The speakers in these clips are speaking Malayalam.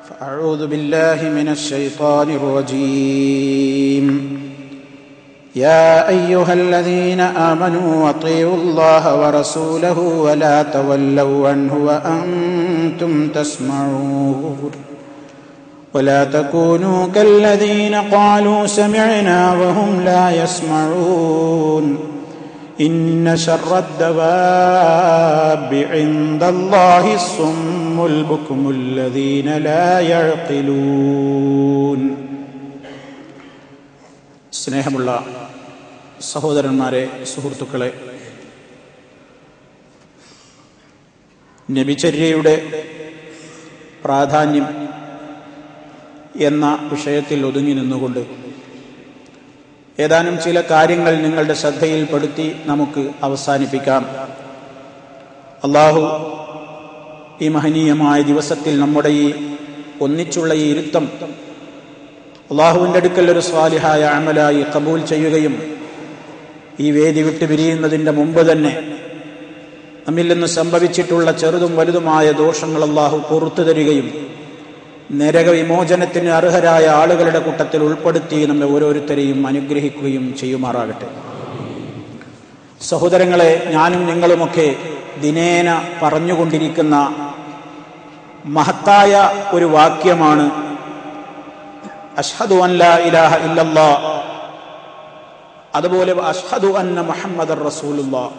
أعوذ بالله من الشيطان الرجيم يا أيها الذين آمنوا أطيعوا الله ورسوله ولا تولوا عنه وأنتم تسمعون ولا تكونوا كالذين قالوا سمعنا وهم لا يسمعون إن شر الدواب عند الله الصم البكم الذين لا يعقلون. സ്നേഹമുള്ള സഹോദരന്മാരെ, സുഹൃത്തുക്കളെ, നബിചര്യയുടെ പ്രാധാന്യം എന്ന വിഷയത്തിൽ ഒതുങ്ങി നിന്നുകൊണ്ട് ഏതാനും ചില കാര്യങ്ങൾ നിങ്ങളുടെ ശ്രദ്ധയിൽപ്പെടുത്തി നമുക്ക് അവസാനിപ്പിക്കാം. അള്ളാഹു ഈ മഹനീയമായ ദിവസത്തിൽ നമ്മുടെ ഈ ഒന്നിച്ചുള്ള ഈ ഇരുത്തം അള്ളാഹുവിൻ്റെ അടുക്കൽ ഒരു സ്വാലിഹായ അമലായി ഖബൂൽ ചെയ്യുകയും ഈ വേദി വിട്ടു പിരിയുന്നതിൻ്റെ മുമ്പ് തന്നെ നമ്മിൽ നിന്ന് സംഭവിച്ചിട്ടുള്ള ചെറുതും വലുതുമായ ദോഷങ്ങൾ അള്ളാഹു പുറത്തു തരികയും നരകവിമോചനത്തിന് അർഹരായ ആളുകളുടെ കൂട്ടത്തിൽ ഉൾപ്പെടുത്തി നമ്മെ ഓരോരുത്തരെയും അനുഗ്രഹിക്കുകയും ചെയ്യുമാറാകട്ടെ. സഹോദരങ്ങളെ, ഞാനും നിങ്ങളുമൊക്കെ ദിനേന പറഞ്ഞുകൊണ്ടിരിക്കുന്ന മഹത്തായ ഒരു വാക്യമാണ് അഷ്ഹദു അൻ ലാ ഇലാഹ ഇല്ലല്ലാഹ്, അതുപോലെ അഷ്ഹദു അന്ന മുഹമ്മദർ റസൂലുള്ളാഹ്.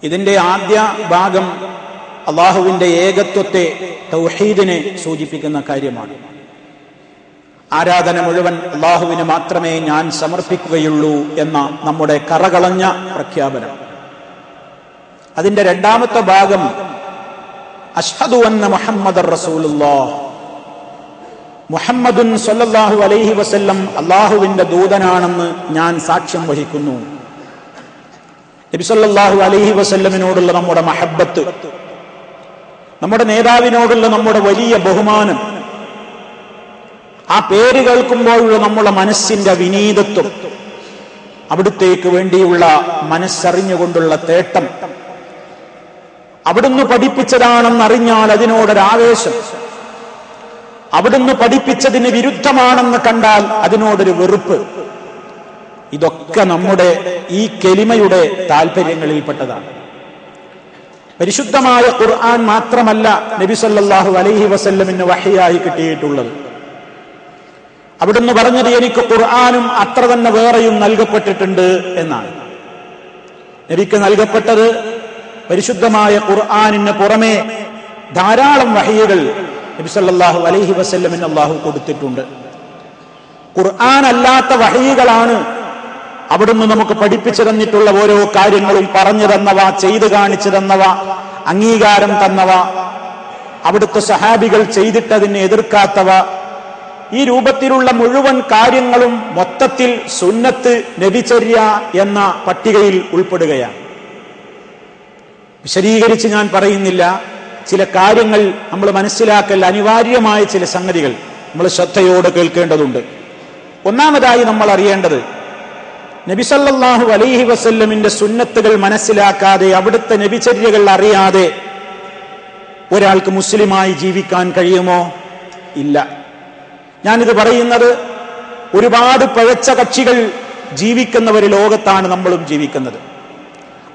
ഇതിന്റെ ആദ്യ ഭാഗം അള്ളാഹുവിന്റെ ഏകത്വത്തെ, തൗഹീദിനെ സൂചിപ്പിക്കുന്ന കാര്യമാണ്. ആരാധന മുഴുവൻ അള്ളാഹുവിന് മാത്രമേ ഞാൻ സമർപ്പിക്കുകയുള്ളൂ എന്ന നമ്മുടെ കറകളഞ്ഞ പ്രഖ്യാപനം. അതിന്റെ രണ്ടാമത്തെ ഭാഗം അഷ്ഹദു അന്ന മുഹമ്മദർ റസൂലുള്ളാഹ്, മുഹമ്മദുൻ സ്വല്ലല്ലാഹു അലൈഹി വസല്ലം അള്ളാഹുവിന്റെ ദൂതനാണെന്ന് ഞാൻ സാക്ഷ്യം വഹിക്കുന്നു. നബി സല്ലല്ലാഹു അലൈഹി വസല്ലമിനോടുള്ള നമ്മുടെ മഹബ്ബത്ത്, നമ്മുടെ നേതാവിനോടുള്ള നമ്മുടെ വലിയ ബഹുമാനം, ആ പേര് കേൾക്കുമ്പോഴുള്ള നമ്മുടെ മനസ്സിന്റെ വിനീതത്വം, അവിടുത്തേക്ക് വേണ്ടിയുള്ള മനസ്സറിഞ്ഞുകൊണ്ടുള്ള തേട്ടം, അവിടുന്ന് പഠിപ്പിച്ചതാണെന്നറിഞ്ഞാൽ അതിനോടൊരാവേശം, അവിടുന്ന് പഠിപ്പിച്ചതിന് വിരുദ്ധമാണെന്ന് കണ്ടാൽ അതിനോടൊരു വെറുപ്പ്, ഇതൊക്കെ നമ്മുടെ ഈ കെലിമയുടെ താല്പര്യങ്ങളിൽപ്പെട്ടതാണ്. പരിശുദ്ധമായ ഖുർആൻ മാത്രമല്ല നബി സല്ലല്ലാഹു അലൈഹി വസല്ലമിന് വഹ്യായി കിട്ടിയിട്ടുള്ളത്. അവിടുന്ന് പറഞ്ഞത് എനിക്ക് ഖുർആനും അത്ര തന്നെ വേറെയും നൽകപ്പെട്ടിട്ടുണ്ട് എന്നാണ്. നബിക്ക് നൽകപ്പെട്ടത് പരിശുദ്ധമായ ഖുർആനിന് പുറമെ ധാരാളം വഹ്യുകൾ നബി സല്ലല്ലാഹു അലൈഹി വസല്ലമിന് അല്ലാഹു കൊടുത്തിട്ടുണ്ട്. ഖുർആൻ അല്ലാത്ത വഹ്യുകളാണ് അവിടുന്ന് നമുക്ക് പഠിപ്പിച്ചു തന്നിട്ടുള്ള ഓരോ കാര്യങ്ങളും, പറഞ്ഞു തന്നവ, ചെയ്തു കാണിച്ചു തന്നവ, അംഗീകാരം തന്നവ, അവിടുത്തെ സഹാബികൾ ചെയ്തിട്ടതിനെ എതിർക്കാത്തവ, ഈ രൂപത്തിലുള്ള മുഴുവൻ കാര്യങ്ങളും മൊത്തത്തിൽ സുന്നത്ത്, നബിചര്യ എന്ന പട്ടികയിൽ ഉൾപ്പെടുകയാണ്. വിശദീകരിച്ച് ഞാൻ പറയുന്നില്ല. ചില കാര്യങ്ങൾ നമ്മൾ മനസ്സിലാക്കൽ അനിവാര്യമായ ചില സംഗതികൾ നമ്മൾ ശ്രദ്ധയോടെ കേൾക്കേണ്ടതുണ്ട്. ഒന്നാമതായി നമ്മൾ അറിയേണ്ടത്, നബി സല്ലല്ലാഹു അലൈഹി വസല്ലമിന്റെ സുന്നത്തുകൾ മനസ്സിലാക്കാതെ, അവിടുത്തെ നബിചര്യകൾ അറിയാതെ ഒരാൾക്ക് മുസ്ലിമായി ജീവിക്കാൻ കഴിയുമോ? ഇല്ല. ഞാനിത് പറയുന്നത് ഒരുപാട് പഴച്ച കക്ഷികൾ ജീവിക്കുന്ന ഒരു ലോകത്താണ് നമ്മളും ജീവിക്കുന്നത്.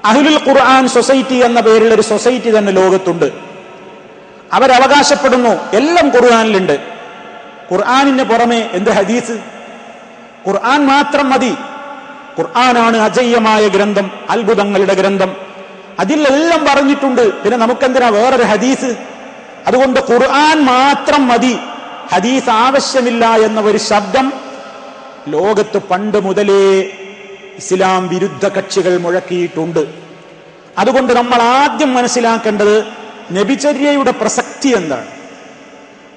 അഹ്ലുൽ ഖുർആൻ സൊസൈറ്റി എന്ന പേരിൽ ഒരു സൊസൈറ്റി തന്നെ ലോകത്തുണ്ട്. അവരവകാശപ്പെടുന്നു എല്ലാം ഖുർആനിലുണ്ട്. ഖുർആനിന് പുറമെ എന്ത് ഹദീസ്? ഖുർആൻ മാത്രം മതി. ഖുർആനാണ് അജയ്യമായ ഗ്രന്ഥം, അത്ഭുതങ്ങളുടെ ഗ്രന്ഥം, അതിലെല്ലാം പറഞ്ഞിട്ടുണ്ട്. പിന്നെ നമുക്കെന്തിനാ വേറൊരു ഹദീസ്? അതുകൊണ്ട് ഖുർആൻ മാത്രം മതി, ഹദീസ് ആവശ്യമില്ല എന്ന ഒരു ശബ്ദം ലോകത്ത് പണ്ട് മുതലേ ഇസ്ലാം വിരുദ്ധ കക്ഷികൾ മുഴക്കിയിട്ടുണ്ട്. അതുകൊണ്ട് നമ്മൾ ആദ്യം മനസ്സിലാക്കേണ്ടത് നബിചര്യയുടെ പ്രസക്തി എന്താണ്,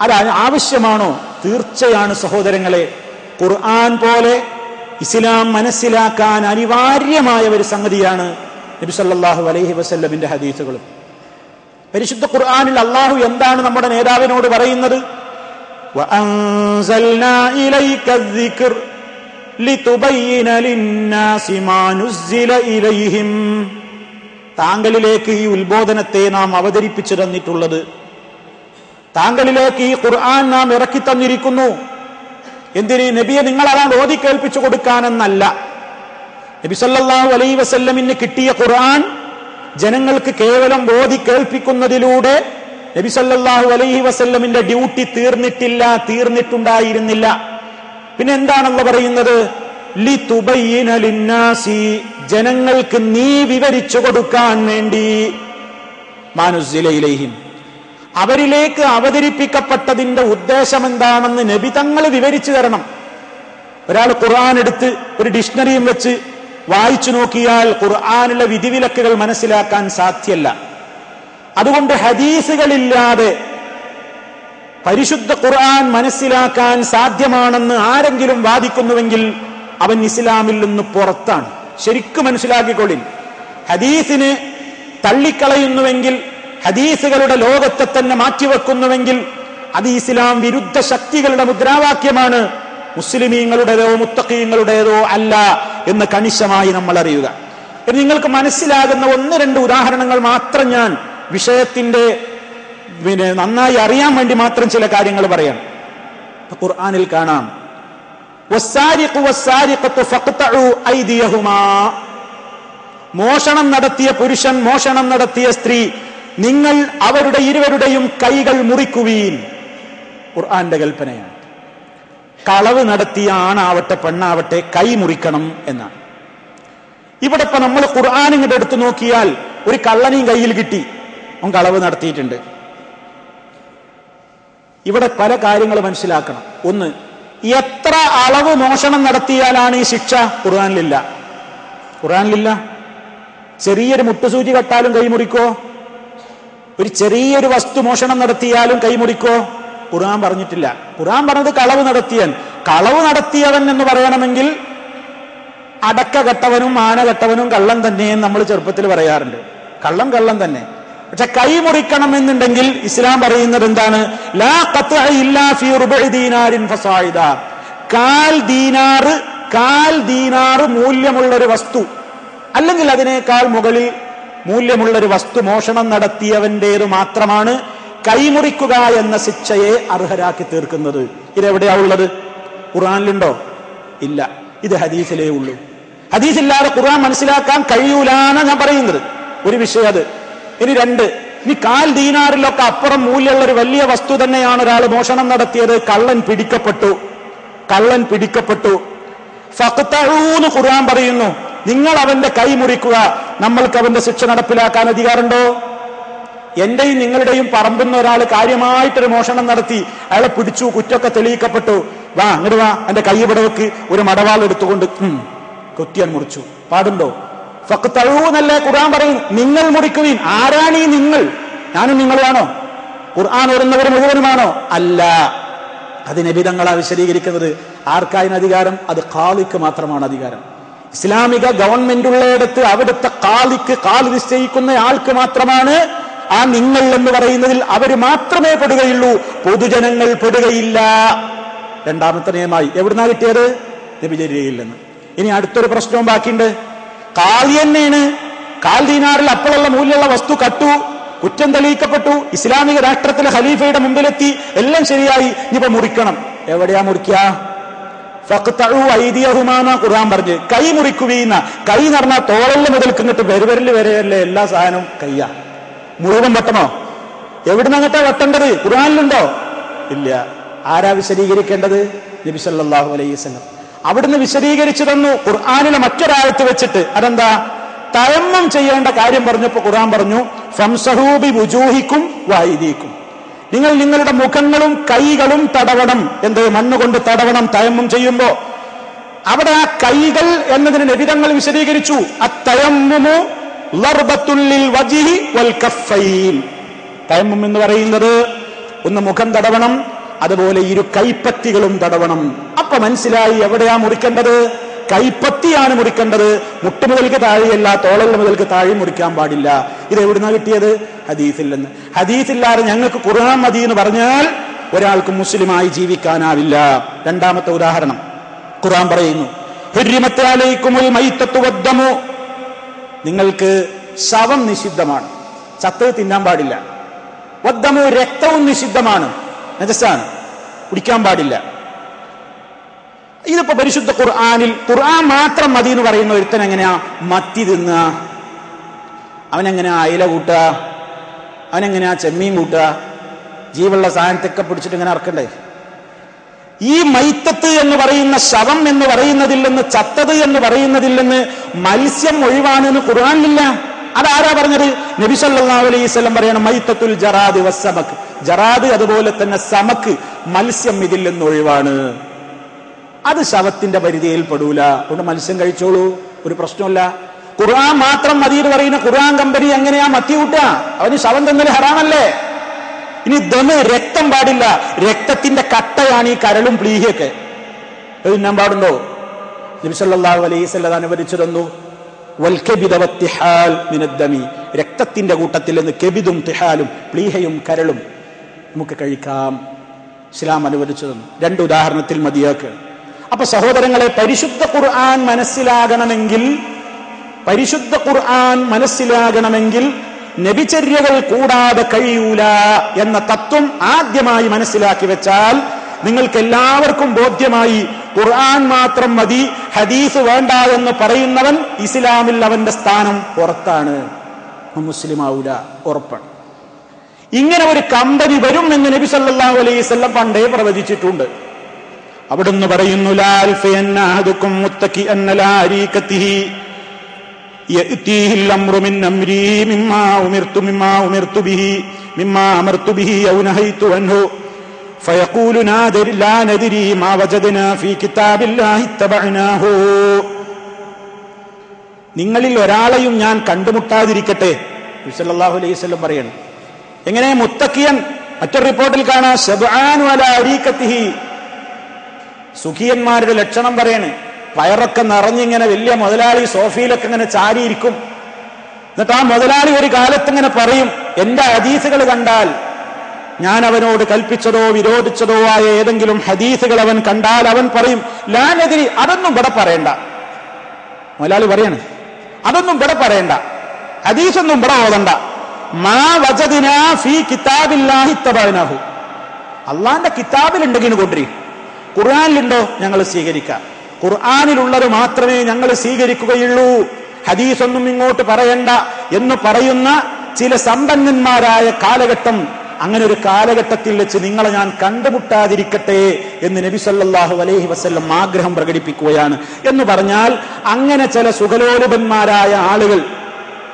അത് ആവശ്യമാണോ? തീർച്ചയാണ് സഹോദരങ്ങളെ. ഖുർആൻ പോലെ ഇസ്ലാം മനസ്സിലാക്കാൻ അനിവാര്യമായ ഒരു സംഗതിയാണ് നബി സല്ലല്ലാഹു അലൈഹി വസല്ലമിന്റെ ഹദീസുകളും. പരിശുദ്ധ ഖുർആനിൽ അല്ലാഹു എന്താണ് നമ്മുടെ നേതാവിനോട് പറയുന്നത്? വഅൻസൽനാ ഇലൈക الذിക്ർ ലിതുബയ്യിന ലിന്നാസി മാ നുസ്സില ഇലൈഹിം. താങ്കളിലേക്ക് ഈ ഉത്ബോധനത്തെ നാം അവതരിപ്പിച്ചു തന്നിട്ടുള്ളത് താങ്കളിലേക്ക് ഈ ഖുർആൻ നാം ഇറക്കി തന്നിരിക്കുന്നു. എന്തിന്? നബിയെ നിങ്ങൾ അതാണ് ഓതി കേൾപ്പിച്ചു കൊടുക്കാനെന്നല്ല. നബി സല്ലല്ലാഹു അലൈഹി വസല്ലമിന് കിട്ടിയ ഖുർആൻ ജനങ്ങൾക്ക് കേവലം ഓതി കേൾപ്പിക്കുന്നതിലൂടെ നബി സല്ലല്ലാഹു അലൈഹി വസല്ലമിന്റെ ഡ്യൂട്ടി തീർന്നിട്ടുണ്ടായിരുന്നില്ല. പിന്നെ എന്താണല്ലോ പറയുന്നത്? ലിതുബയ്യിന ലിന്നാസി, ജനങ്ങൾക്ക് നീ വിവരിച്ചു കൊടുക്കാൻ വേണ്ടി, മാനുസ്സില ഇലൈഹിം, അവരിലേക്ക് അവതരിപ്പിക്കപ്പെട്ടതിന്റെ ഉദ്ദേശം എന്താണെന്ന് നബി തങ്ങൾ വിവരിച്ചു തരണം. ഒരാൾ ഖുർആൻ എടുത്ത് ഒരു ഡിക്ഷണറിയും വെച്ച് വായിച്ചു നോക്കിയാൽ ഖുർആനിലെ വിധിവിലക്കുകൾ മനസ്സിലാക്കാൻ സാധ്യമല്ല. അതുകൊണ്ട് ഹദീസുകളില്ലാതെ പരിശുദ്ധ ഖുർആൻ മനസ്സിലാക്കാൻ സാധ്യമാണെന്ന് ആരെങ്കിലും വാദിക്കുന്നുവെങ്കിൽ അവൻ ഇസ്ലാമിൽ നിന്ന് പുറത്താണ്. ശരിക്കും മനസ്സിലാക്കിക്കൊള്ളിൻ. ഹദീസിന് തള്ളിക്കളയുന്നുവെങ്കിൽ, ഹദീസുകളുടെ ലോകത്തെ തന്നെ മാറ്റിവെക്കുന്നുവെങ്കിൽ അത് ഇസ്ലാം വിരുദ്ധ ശക്തികളുടെ മുദ്രാവാക്യമാണ്. മുസ്ലിമീങ്ങളുടേതോ മുത്തഖീങ്ങളുടേതോ അല്ല എന്ന് കണിശമായി നമ്മൾ അറിയുക. നിങ്ങൾക്ക് മനസ്സിലാകുന്ന 1-2 ഉദാഹരണങ്ങൾ മാത്രം ഞാൻ വിഷയത്തിന്റെ നന്നായി അറിയാൻ വേണ്ടി മാത്രം ചില കാര്യങ്ങൾ പറയാം. ഖുർആനിൽ കാണാം, വസ്സാരിഖു വസ്സാരിഖത്തു ഫഖ്തഉ ഐദിയഹുമാ, മോഷണം നടത്തിയ പുരുഷൻ, മോഷണം നടത്തിയ സ്ത്രീ, നിങ്ങൾ അവരുടെ ഇരുവരുടെയും കൈകൾ മുറിക്കുവീൻ. ഖുർആന്റെ കൽപ്പനയാണ്. കളവ് നടത്തിയ ആണാവട്ടെ പെണ്ണാവട്ടെ കൈ മുറിക്കണം എന്നാണ്. ഇവിടെ ഇപ്പൊ നമ്മൾ ഖുർആൻ ഇങ്ങോട്ട് എടുത്തു നോക്കിയാൽ ഒരു കള്ളനെയും കയ്യിൽ കിട്ടി, അവൻ കളവ് നടത്തിയിട്ടുണ്ട്. ഇവിടെ പല കാര്യങ്ങൾ മനസ്സിലാക്കണം. ഒന്ന്, എത്ര അളവ് മോഷണം നടത്തിയാലാണ് ഈ ശിക്ഷ? ഖുർആനിലില്ല. ചെറിയൊരു മുട്ടുസൂചി കട്ടാലും കൈമുറിക്കോ? ഒരു ചെറിയൊരു വസ്തു മോഷണം നടത്തിയാലും കൈമുറിക്കോ? ഖുർആൻ പറഞ്ഞിട്ടില്ല. ഖുർആൻ പറഞ്ഞത് കളവ് നടത്തിയവൻ. കളവ് നടത്തിയവൻ എന്ന് പറയണമെങ്കിൽ അടക്ക കെട്ടവനും ആന കെട്ടവനും കള്ളൻ തന്നെ നമ്മൾ ചെറുപ്പത്തിൽ പറയാറുണ്ട്. കള്ളൻ തന്നെ. പക്ഷെ കൈ മുറിക്കണം എന്നുണ്ടെങ്കിൽ ഇസ്ലാം പറയുന്നത് എന്താണ്? ലാ ഖത്അ ഇല്ലാ ഫീ റുബഇ ദീനാരിൻ ഫസായിദ, കാൽ ദീനാറ് മൂല്യമുള്ളൊരു വസ്തു അല്ലെങ്കിൽ അതിനേക്കാൾ മുകളിൽ മൂല്യമുള്ളൊരു വസ്തു മോഷണം നടത്തിയവന്റേത് മാത്രമാണ് കൈമുറിക്കുക എന്ന ശിക്ഷയെ അർഹരാക്കി തീർക്കുന്നത്. ഇതെവിടെയാ ഉള്ളത്? ഖുർആനിലുണ്ടോ? ഇല്ല. ഇത് ഹദീസിലേ ഉള്ളൂ. ഹദീസില്ലാതെ ഖുർആൻ മനസ്സിലാക്കാൻ കഴിയൂലാണ് ഞാൻ പറയുന്നത്. ഒരു വിഷയം അത്. ഇനി 2, ഇനി കാൽ ദീനാറിലൊക്കെ അപ്പുറം മൂല്യമുള്ള ഒരു വലിയ വസ്തു തന്നെയാണ് ഒരാൾ മോഷണം നടത്തിയത്. കള്ളൻ പിടിക്കപ്പെട്ടു. ഫഖ്തഊന്ന് ഖുർആൻ പറയുന്നു, നിങ്ങൾ അവന്റെ കൈ മുറിക്കുക. നമ്മൾക്ക് അവന്റെ ശിക്ഷ നടപ്പിലാക്കാൻ അധികാരമുണ്ടോ? എന്റെയും നിങ്ങളുടെയും പറമ്പുന്ന ഒരാൾ കാര്യമായിട്ടൊരു മോഷണം നടത്തി, അയാളെ പിടിച്ചു, കുറ്റമൊക്കെ തെളിയിക്കപ്പെട്ടു. വാ അങ്ങോട്ട് വാ, എന്റെ കൈ ഇവിടെ വെക്ക്, ഒരു മടവാൾ എടുത്തുകൊണ്ട് കുത്തിയാൻ മുറിച്ചു. പാടുണ്ടോ? ഫഖ്തഊ എന്നല്ലേ ഖുർആൻ പറയും. നിങ്ങൾ മുറിക്കുവീൻ. ആരാണ് ഈ നിങ്ങൾ? ഞാനും നിങ്ങളുമാണോ? ഖുർആൻ ഓടുന്നവർ മുഴുവനുമാണോ? അല്ല. അത് നബി തങ്ങളാ വിശദീകരിക്കുന്നത്. ആർക്കായതിന് അധികാരം? അത് ഖാദിക്ക് മാത്രമാണ് അധികാരം. ഇസ്ലാമിക ഗവൺമെന്റ് ഉള്ളയിടത്ത് അവിടുത്തെ ഖാദി നിശ്ചയിക്കുന്ന ആൾക്ക് മാത്രമാണ് ആ നിങ്ങൾ എന്ന് പറയുന്നതിൽ അവർ മാത്രമേ പെടുകയുള്ളൂ. പൊതുജനങ്ങൾ പെടുകയില്ല. 2ാമത്തെ നിയമമായി. എവിടുന്നാ കിട്ടിയത്? നബിചര്യയിൽ നിന്ന്. ഇനി അടുത്തൊരു പ്രശ്നവും ബാക്കിയുണ്ട്. ഖാദി തന്നെയാണ്. കാൽ ദീനാറിൽ അപ്പോഴുള്ള മൂല്യമുള്ള വസ്തു കട്ടു, കുറ്റം തെളിയിക്കപ്പെട്ടു, ഇസ്ലാമിക രാഷ്ട്രത്തിലെ ഖലീഫയുടെ മുമ്പിലെത്തി, എല്ലാം ശരിയായി. ഇനിയിപ്പോ മുറിക്കണം. എവിടെയാ മുറിക്കുക? ഫഖ്തഉ ഐദിയഹുമാ ഖുർആൻ പറഞ്ഞു. കൈ മുറിക്കുകയെന്ന. കൈ എന്ന് പറഞ്ഞാൽ തോളല് മുതൽക്കിട്ട് പെരുവരല് വരെയല്ലേ എല്ലാ സാധനവും കയ്യാ. മുഴുവൻ വെട്ടണോ? എവിടുന്നങ്ങട്ടാ വെട്ടേണ്ടത്? ഖുർആനിലുണ്ടോ? ഇല്ല. ആരാ വിശദീകരിക്കേണ്ടത്? നബി സല്ലല്ലാഹു അലൈഹി വസല്ലം. അവിടുന്ന് വിശദീകരിച്ചു തന്നു ഖുർആനിലെ മറ്റൊരായത്ത് വെച്ചിട്ട്. അതെന്താ? തയമ്മം ചെയ്യേണ്ട കാര്യം പറഞ്ഞപ്പോ ഖുർആൻ പറഞ്ഞു, ഫംസഹൂ ബിവുജൂഹിക്കും വഅയ്ദീക്കും, നിങ്ങൾ നിങ്ങളുടെ മുഖങ്ങളും കൈകളും തടവണം. എന്ത്? മണ്ണുകൊണ്ട് തടവണം തയമ്മം ചെയ്യുമ്പോ. അവിടെ ആ കൈകൾ എന്നതിന് നബിതങ്ങൾ വിശദീകരിച്ചു, അത്തയമ്മുമു ളർബത്തുൽ ലിൽ വജ്ഹി വൽ കഫൈൻ. തയമ്മം എന്ന് പറയുന്നത് ഒന്ന് മുഖം തടവണം, അതുപോലെ ഇരു കൈപ്പത്തികളും തടവണം. അപ്പൊ മനസ്സിലായി എവിടെയാ മുറിക്കേണ്ടത്? കൈപ്പത്തിയാണ് മുറിക്കേണ്ടത്. മുട്ടുമുതൽക്ക് താഴെയല്ല, തോളൽ മുതൽക്ക് താഴെ മുറിക്കാൻ പാടില്ല. ഇത് എവിടുന്നാ കിട്ടിയത്? ഹദീസിൽ നിന്ന്. ഹദീസില്ലാതെ ഞങ്ങൾക്ക് ഖുർആൻ മതി എന്ന് പറഞ്ഞാൽ ഒരാൾക്ക് മുസ്ലിമായി ജീവിക്കാനാവില്ല. 2ാമത്തെ ഉദാഹരണം ഖുർആൻ പറയുന്നു, ഹുർരിമത്ത് അലൈക്കുമുൽ മൈത്തത്തു വദ്ദമു, നിങ്ങൾക്ക് ശവം നിഷിദ്ധമാണ്, ചത്തത് തിന്നാൻ പാടില്ല. വദ്ദമു രക്തവും നിഷിദ്ധമാണ്, നജസാണ്, കുടിക്കാൻ പാടില്ല. ഇതിപ്പോ പരിശുദ്ധ ഖുർആനിൽ ഖുർആൻ മാത്രം മതി എന്ന് പറയുന്ന ഒരുത്തൻ എങ്ങനെയാ മത്തി തിന്നുക, അവനെങ്ങനെയാ അയില കൂട്ടുക, അവനെങ്ങനെയാ ചെമ്മീൻ കൂട്ടുക, ജീവുള്ള സാധനത്തൊക്കെ പിടിച്ചിട്ട് ഇങ്ങനെ ഇറക്കണ്ടേ? ഈ മൈത്തത്ത് എന്ന് പറയുന്ന ശവം എന്ന് പറയുന്നതിൽ നിന്ന്, ചത്തത് എന്ന് പറയുന്നതിൽ നിന്ന് മത്സ്യം ഒഴിവാണെന്ന് ഖുർആനിലില്ല. അതാരാ പറഞ്ഞത്? നബി സല്ലല്ലാഹു അലൈഹി വസല്ലം പറയണം, മൈത്തത്തുൽ ജറാദ് വസ്സമക്, ജറാദ് അതുപോലെ തന്നെ സമക്ക്, മത്സ്യം ഇതിൽ നിന്ന് ഒഴിവാണ്. അത് ശവത്തിന്റെ പരിധിയിൽ പെടൂല. അതുകൊണ്ട് മത്സ്യം കഴിച്ചോളൂ, ഒരു പ്രശ്നമില്ല. ഖുർആൻ മാത്രം മതി എന്ന് പറയുന്ന ഖുർആൻ കമ്പനി എങ്ങനെയാ മത്തി കൂട്ടുക? അവന് ശവം തന്നൽ ഹറാമല്ലേ? ഇനി ദമ്, രക്തം പാടില്ല. രക്തത്തിന്റെ കട്ടയാണ് ഈ കരളും പ്ലീഹയൊക്കെ. അത് തിന്നാൻ പാടുണ്ടോ? നബി സല്ലല്ലാഹു അലൈഹി വസല്ലം അനുവദിച്ചു തന്നു, വൽ കബിദ വത്തിഹാൽ മിനദ്ദമി, രക്തത്തിന്റെ കൂട്ടത്തിൽ നിന്ന് കെബിദും തിഹാലും, പ്ലീഹയും കരളും നമുക്ക് കഴിക്കാം. ഇസ്ലാം അനുവദിച്ചു തന്നു. 2 ഉദാഹരണത്തിൽ മതിയാക്കുക. അപ്പൊ സഹോദരങ്ങളെ, പരിശുദ്ധ ഖുർആൻ മനസ്സിലാകണമെങ്കിൽ നബിചര്യകൾ കൂടാതെ കഴിയൂല എന്ന തത്വം ആദ്യമായി മനസ്സിലാക്കി വെച്ചാൽ നിങ്ങൾക്ക് എല്ലാവർക്കും ബോധ്യമായി, ഖുർആൻ മാത്രം മതി, ഹദീസ് വേണ്ട എന്ന് പറയുന്നവൻ ഇസ്ലാമിൽ അവന്റെ സ്ഥാനം പുറത്താണ്, മുസ്ലിം ആവൂല, ഉറപ്പാണ്. ഇങ്ങനെ ഒരു കമ്പനി വരും എന്ന് നബി സല്ലല്ലാഹു അലൈഹി വസല്ലം പണ്ടേ പ്രവചിച്ചിട്ടുണ്ട്. അവിടുന്ന് പറയുന്നു, ലാ അൽഫയന്ന അഹദുക്കും മുത്തഖിഅൻ അലാ അരീകതിഹി യഅതീഹിൽ അംറു മിൻ അംരി മിമ്മാ ഉമിർതു ബിഹി ഔ നഹൈതു അൻഹു ഫയഖൂലു ലാ നദ്രി മാ വജദ്നാ ഫീ കിതാബില്ലാഹി തബഅനാഹു. നിങ്ങളിൽ ഒരാളെയും ഞാൻ കണ്ടുമുട്ടാതിരിക്കട്ടെ, നബി സല്ലല്ലാഹു അലൈഹി വസല്ലം പറയാണ്. എങ്ങനെ മുത്തഖിയൻ? മറ്റൊരു റിപ്പോർട്ടിൽ കാണാം, ശബ്ആനു അലാ അരീകതിഹി, സുഖിയന്മാരുടെ ലക്ഷണം പറയാണ്. വയറൊക്കെ നിറഞ്ഞിങ്ങനെ വലിയ മുതലാളി സോഫയിലൊക്കെ ഇങ്ങനെ ചാരിയിരിക്കും. എന്നിട്ട് ആ മുതലാളി ഒരു കാലത്ത് ഇങ്ങനെ പറയും, എന്റെ ഹദീസുകൾ കണ്ടാൽ, ഞാൻ അവനോട് കൽപ്പിച്ചതോ വിരോധിച്ചതോ ആയ ഏതെങ്കിലും ഹദീസുകൾ അവൻ കണ്ടാൽ അവൻ പറയും, ലാ നദ്രി, അതൊന്നും ഇവിടെ പറയണ്ട. മുതലാളി പറയാണ്, അതൊന്നും ഇവിടെ പറയണ്ട, ഹദീസൊന്നും ഇവിടെ ഓതണ്ട. മാ വജദ്നാ ഫീ കിതാബില്ലാഹി തബഅനാഹു, അള്ളാന്റെ കിതാബിലുണ്ടെങ്കിൽ കൊണ്ടുവരും, ഖുർആനിലുണ്ടോ ഞങ്ങൾ സ്വീകരിക്കാം, ഖുർആനിലുള്ളത് മാത്രമേ ഞങ്ങൾ സ്വീകരിക്കുകയുള്ളൂ, ഹദീസൊന്നും ഇങ്ങോട്ട് പറയണ്ട എന്ന് പറയുന്ന ചില സമ്പന്നന്മാരായ കാലഘട്ടം. അങ്ങനെ ഒരു കാലഘട്ടത്തിൽ വെച്ച് നിങ്ങളെ ഞാൻ കണ്ടുമുട്ടാതിരിക്കട്ടെ എന്ന് നബി സല്ലല്ലാഹു അലൈഹി വസല്ലം ആഗ്രഹം പ്രകടിപ്പിക്കുകയാണ്. എന്ന് പറഞ്ഞാൽ അങ്ങനെ ചില സുഖലോലുപന്മാരായ ആളുകൾ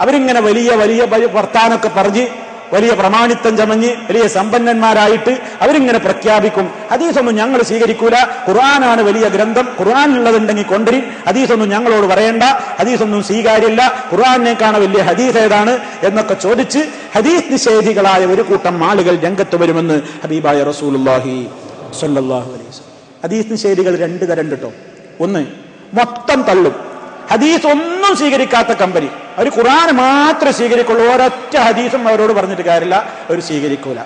അവരിങ്ങനെ വലിയ വലിയ വർത്താനൊക്കെ പറഞ്ഞ് വലിയ പ്രമാണിത്വം ചമഞ്ഞ് വലിയ സമ്പന്നന്മാരായിട്ട് അവരിങ്ങനെ പ്രഖ്യാപിക്കും, ഹദീസൊന്നും ഞങ്ങൾ സ്വീകരിക്കൂല, ഖുർആനാണ് വലിയ ഗ്രന്ഥം, ഖുർആനുള്ളതുണ്ടെങ്കിൽ കൊണ്ടുവരും, ഹദീസൊന്നും ഞങ്ങളോട് പറയണ്ട, ഹദീസൊന്നും സ്വീകാര്യമില്ല, ഖുർആനിനേക്കാണ് വലിയ ഹദീസ് ഏതാണ് എന്നൊക്കെ ചോദിച്ച് ഹദീസ് നിഷേധികളായ ഒരു കൂട്ടം ആളുകൾ രംഗത്ത് വരുമെന്ന് ഹബീബായ റസൂലുള്ളാഹി സ്വല്ലല്ലാഹു അലൈഹി വസല്ലം. ഹദീസ് നിഷേധികൾ 2 തരം കേട്ടോ. ഒന്ന്, മൊത്തം തള്ളും, ഹദീസ് ഒന്നും സ്വീകരിക്കാത്ത കമ്പനി. അവർ ഖുർആൻ മാത്രമേ സ്വീകരിക്കുള്ളൂ, ഒരൊറ്റ ഹദീസും അവരോട് പറഞ്ഞിട്ട് കാര്യമില്ല, അവർ സ്വീകരിക്കൂല.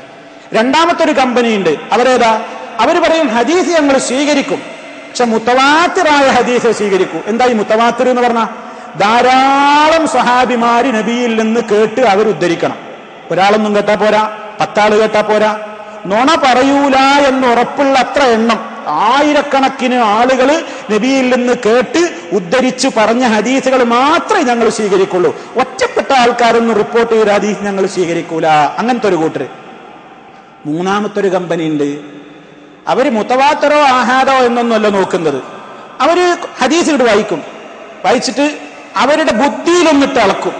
രണ്ടാമത്തെ ഒരു കമ്പനി ഉണ്ട്, അവരേതാ? അവർ പറയും ഹദീസ് ഞങ്ങൾ സ്വീകരിക്കും, പക്ഷെ മുത്തവാത്തിറായ ഹദീസ് സ്വീകരിക്കൂ. എന്താ ഈ മുത്തവാത്തിർ എന്ന് പറഞ്ഞാൽ? ധാരാളം സ്വഹാബിമാര് നബിയിൽ നിന്ന് കേട്ട് അവർ ഉദ്ധരിക്കണം. ഒരാളൊന്നും കേട്ടാ പോരാ, 10 ആള് കേട്ടാ പോരാ, നുണ പറയൂല എന്ന് ഉറപ്പുള്ള അത്ര എണ്ണം, ആയിരക്കണക്കിന് ആളുകൾ നബിയിൽ നിന്ന് കേട്ട് ഉദ്ധരിച്ചു പറഞ്ഞ ഹദീസുകൾ മാത്രമേ ഞങ്ങൾ സ്വീകരിക്കുള്ളൂ, ഒറ്റപ്പെട്ട ആൾക്കാരൊന്നും റിപ്പോർട്ട് ചെയ്ത ഹദീസ് ഞങ്ങൾ സ്വീകരിക്കൂല. അങ്ങനത്തെ ഒരു കൂട്ടർ. മൂന്നാമത്തെ ഒരു കമ്പനി ഉണ്ട്, അവര് മുത്തവാത്തറോ ആഹാദോ എന്നൊന്നുമല്ല നോക്കുന്നത്, അവര് ഹദീസ് ഇട്ട് വായിച്ചിട്ട് അവരുടെ ബുദ്ധിയിലൊന്നിട്ട് അളക്കും.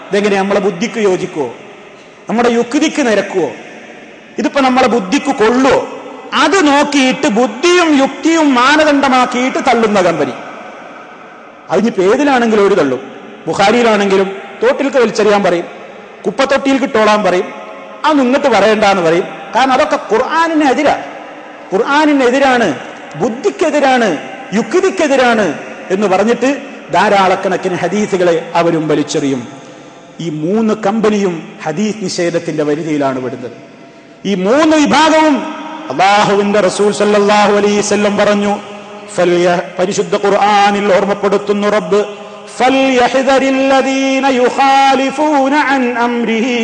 ഇതെങ്ങനെ നമ്മളെ ബുദ്ധിക്ക് യോജിക്കുവോ, നമ്മുടെ യുക്തിക്ക് നിരക്കുവോ, ഇതിപ്പോ നമ്മളെ ബുദ്ധിക്ക് കൊള്ളുവോ? അത് നോക്കിയിട്ട് ബുദ്ധിയും യുക്തിയും മാനദണ്ഡമാക്കിയിട്ട് തള്ളുന്ന കമ്പനി. അതിനിപ്പോ ഏതിലാണെങ്കിലും ഒരു തള്ളും. ബുഖാരിയിലാണെങ്കിലും തോട്ടിൽക്ക് വലിച്ചെറിയാൻ പറയും, കുപ്പത്തൊട്ടിയിൽക്ക് ഇട്ടോളാൻ പറയും, അത് ഇങ്ങോട്ട് പറയണ്ടെന്ന് പറയും. കാരണം അതൊക്കെ ഖുർആനിനെതിരാണ്, ബുദ്ധിക്കെതിരാണ്, യുക്തിക്കെതിരാണ് എന്ന് പറഞ്ഞിട്ട് ധാരാളക്കണക്കിന് ഹദീസുകളെ അവരും വലിച്ചെറിയും. ഈ 3 കമ്പനിയും ഹദീസ് നിഷേധത്തിന്റെ പരിധിയിലാണ് വിടുന്നത്. ഈ 3 വിഭാഗവും അല്ലാഹുവിന്റെ റസൂൽ സല്ലല്ലാഹു അലൈഹി വസല്ലം പറഞ്ഞു, പരിശുദ്ധ ഖുർആനിൽ ഓർമ്മപ്പെടുത്തുന്നു റബ്ബ്, ഫൽയഹ്ദരില്ലദീന യുഖാലിഫൂന അൻ അംരിഹി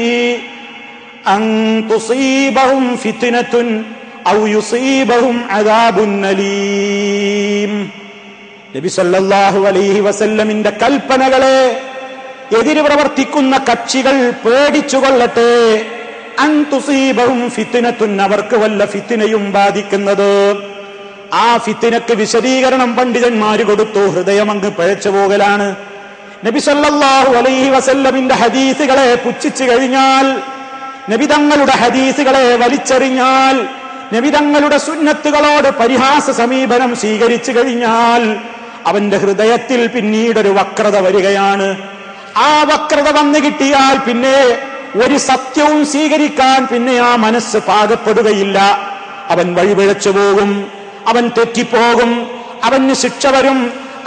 അൻ തുസീബഹും ഫിത്നത്തുൻ ഔ യുസീബഹും അദാബുൻ അലീം. നബി സല്ലല്ലാഹു അലൈഹി വസല്ലമിന്റെ കൽപ്പനകളെ എതിര് പ്രവർത്തിക്കുന്ന കക്ഷികൾ പേടിച്ചുകൊള്ളട്ടെ. അൻ തുസീബഹും ഫിത്നത്തുൻ, അവർക്ക് വല്ല ഫിത്നയും ബാധിക്കുന്നത്. ആ ഫിത്നക്ക് വിശദീകരണം പണ്ഡിതന്മാര് കൊടുത്തു. ഹൃദയം അങ്ങ് പിഴച്ചു പോകലാണ്. നബി സല്ലല്ലാഹു അലൈഹി വസല്ലമിന്റെ ഹദീസുകളെ പുച്ഛിച്ചു കഴിഞ്ഞാൽ, നബി തങ്ങളുടെ ഹദീസുകളെ വലിച്ചെറിഞ്ഞാൽ, നബി തങ്ങളുടെ സുന്നത്തുകളോട് പരിഹാസ സമീപനം സ്വീകരിച്ചു കഴിഞ്ഞാൽ അവന്റെ ഹൃദയത്തിൽ പിന്നീടൊരു വക്രത വരികയാണ്. ആ വക്രത വന്നു കിട്ടിയാൽ പിന്നെ ഒരു സത്യവും സ്വീകരിക്കാൻ പിന്നെ ആ മനസ്സ് പാകപ്പെടുകയില്ല. അവൻ വഴിപിഴച്ചു പോകും, അവൻ തെറ്റിപ്പോകും, അവന് ശിക്ഷ വരും.